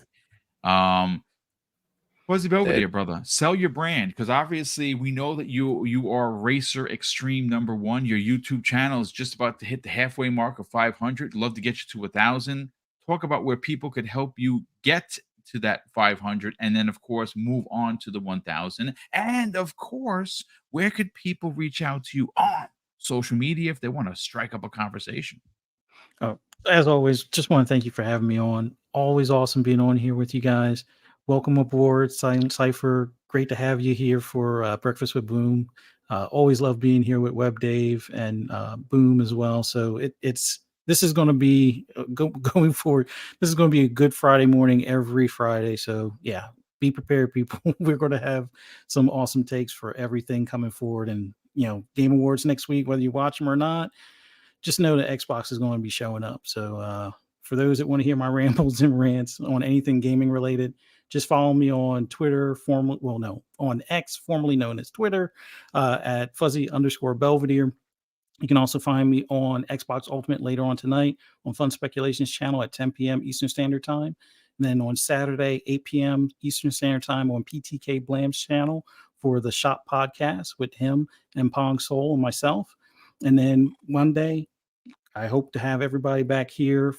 What's the over there, brother? Sell your brand, because obviously we know that you are Racer Extreme #1. Your YouTube channel is just about to hit the halfway mark of 500. Love to get you to 1,000. Talk about where people could help you get to that 500, and then of course move on to the 1,000. And of course, where could people reach out to you on social media if they want to strike up a conversation? As always, just want to thank you for having me on. Always awesome being on here with you guys. Welcome aboard, Silent Cypher. Great to have you here for Breakfast with Boom. Always love being here with Web Dave and Boom as well. So this is going to be going forward. This is going to be a good Friday morning every Friday. So yeah, be prepared, people. We're going to have some awesome takes for everything coming forward. And Game Awards next week, whether you watch them or not, just know that Xbox is going to be showing up. So for those that want to hear my rambles and rants on anything gaming related, just follow me on Twitter, on X, formerly known as Twitter, at @fuzzy_Belvedere. You can also find me on Xbox Ultimate later on tonight on Fun Speculations channel at 10 p.m. Eastern Standard Time. And then on Saturday, 8 p.m. Eastern Standard Time on PTK Blam's channel for the Shop Podcast with him and Pong Soul and myself. And then Monday, I hope to have everybody back here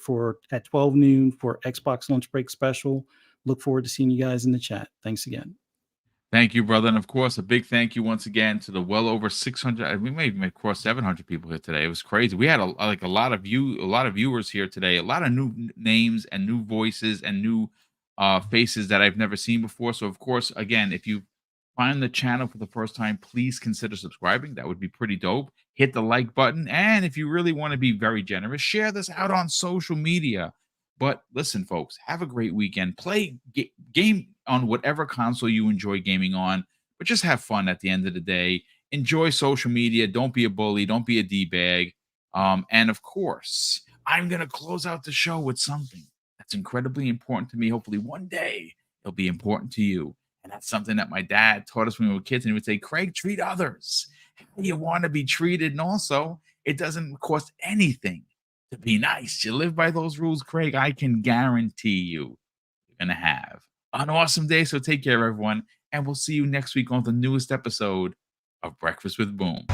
at 12 noon for Xbox Lunch Break Special. Look forward to seeing you guys in the chat. Thanks again. Thank you, brother. And of course, a big thank you once again to the well over 600. We may even cross 700 people here today. It was crazy. We had a lot of viewers here today, a lot of new names and new voices and new faces that I've never seen before. So of course, again, if you find the channel for the first time, please consider subscribing. That would be pretty dope. Hit the like button. And if you really want to be very generous, share this out on social media. But listen, folks, have a great weekend. Play game on whatever console you enjoy gaming on, but just have fun at the end of the day. Enjoy social media. Don't be a bully. Don't be a D-bag. And of course, I'm going to close out the show with something that's incredibly important to me. Hopefully one day it'll be important to you. And that's something that my dad taught us when we were kids. And he would say, Craig, treat others how you want to be treated. And also, it doesn't cost anything to be nice. You live by those rules, Craig, I can guarantee you're going to have an awesome day. So take care, everyone. And we'll see you next week on the newest episode of Breakfast with Boom.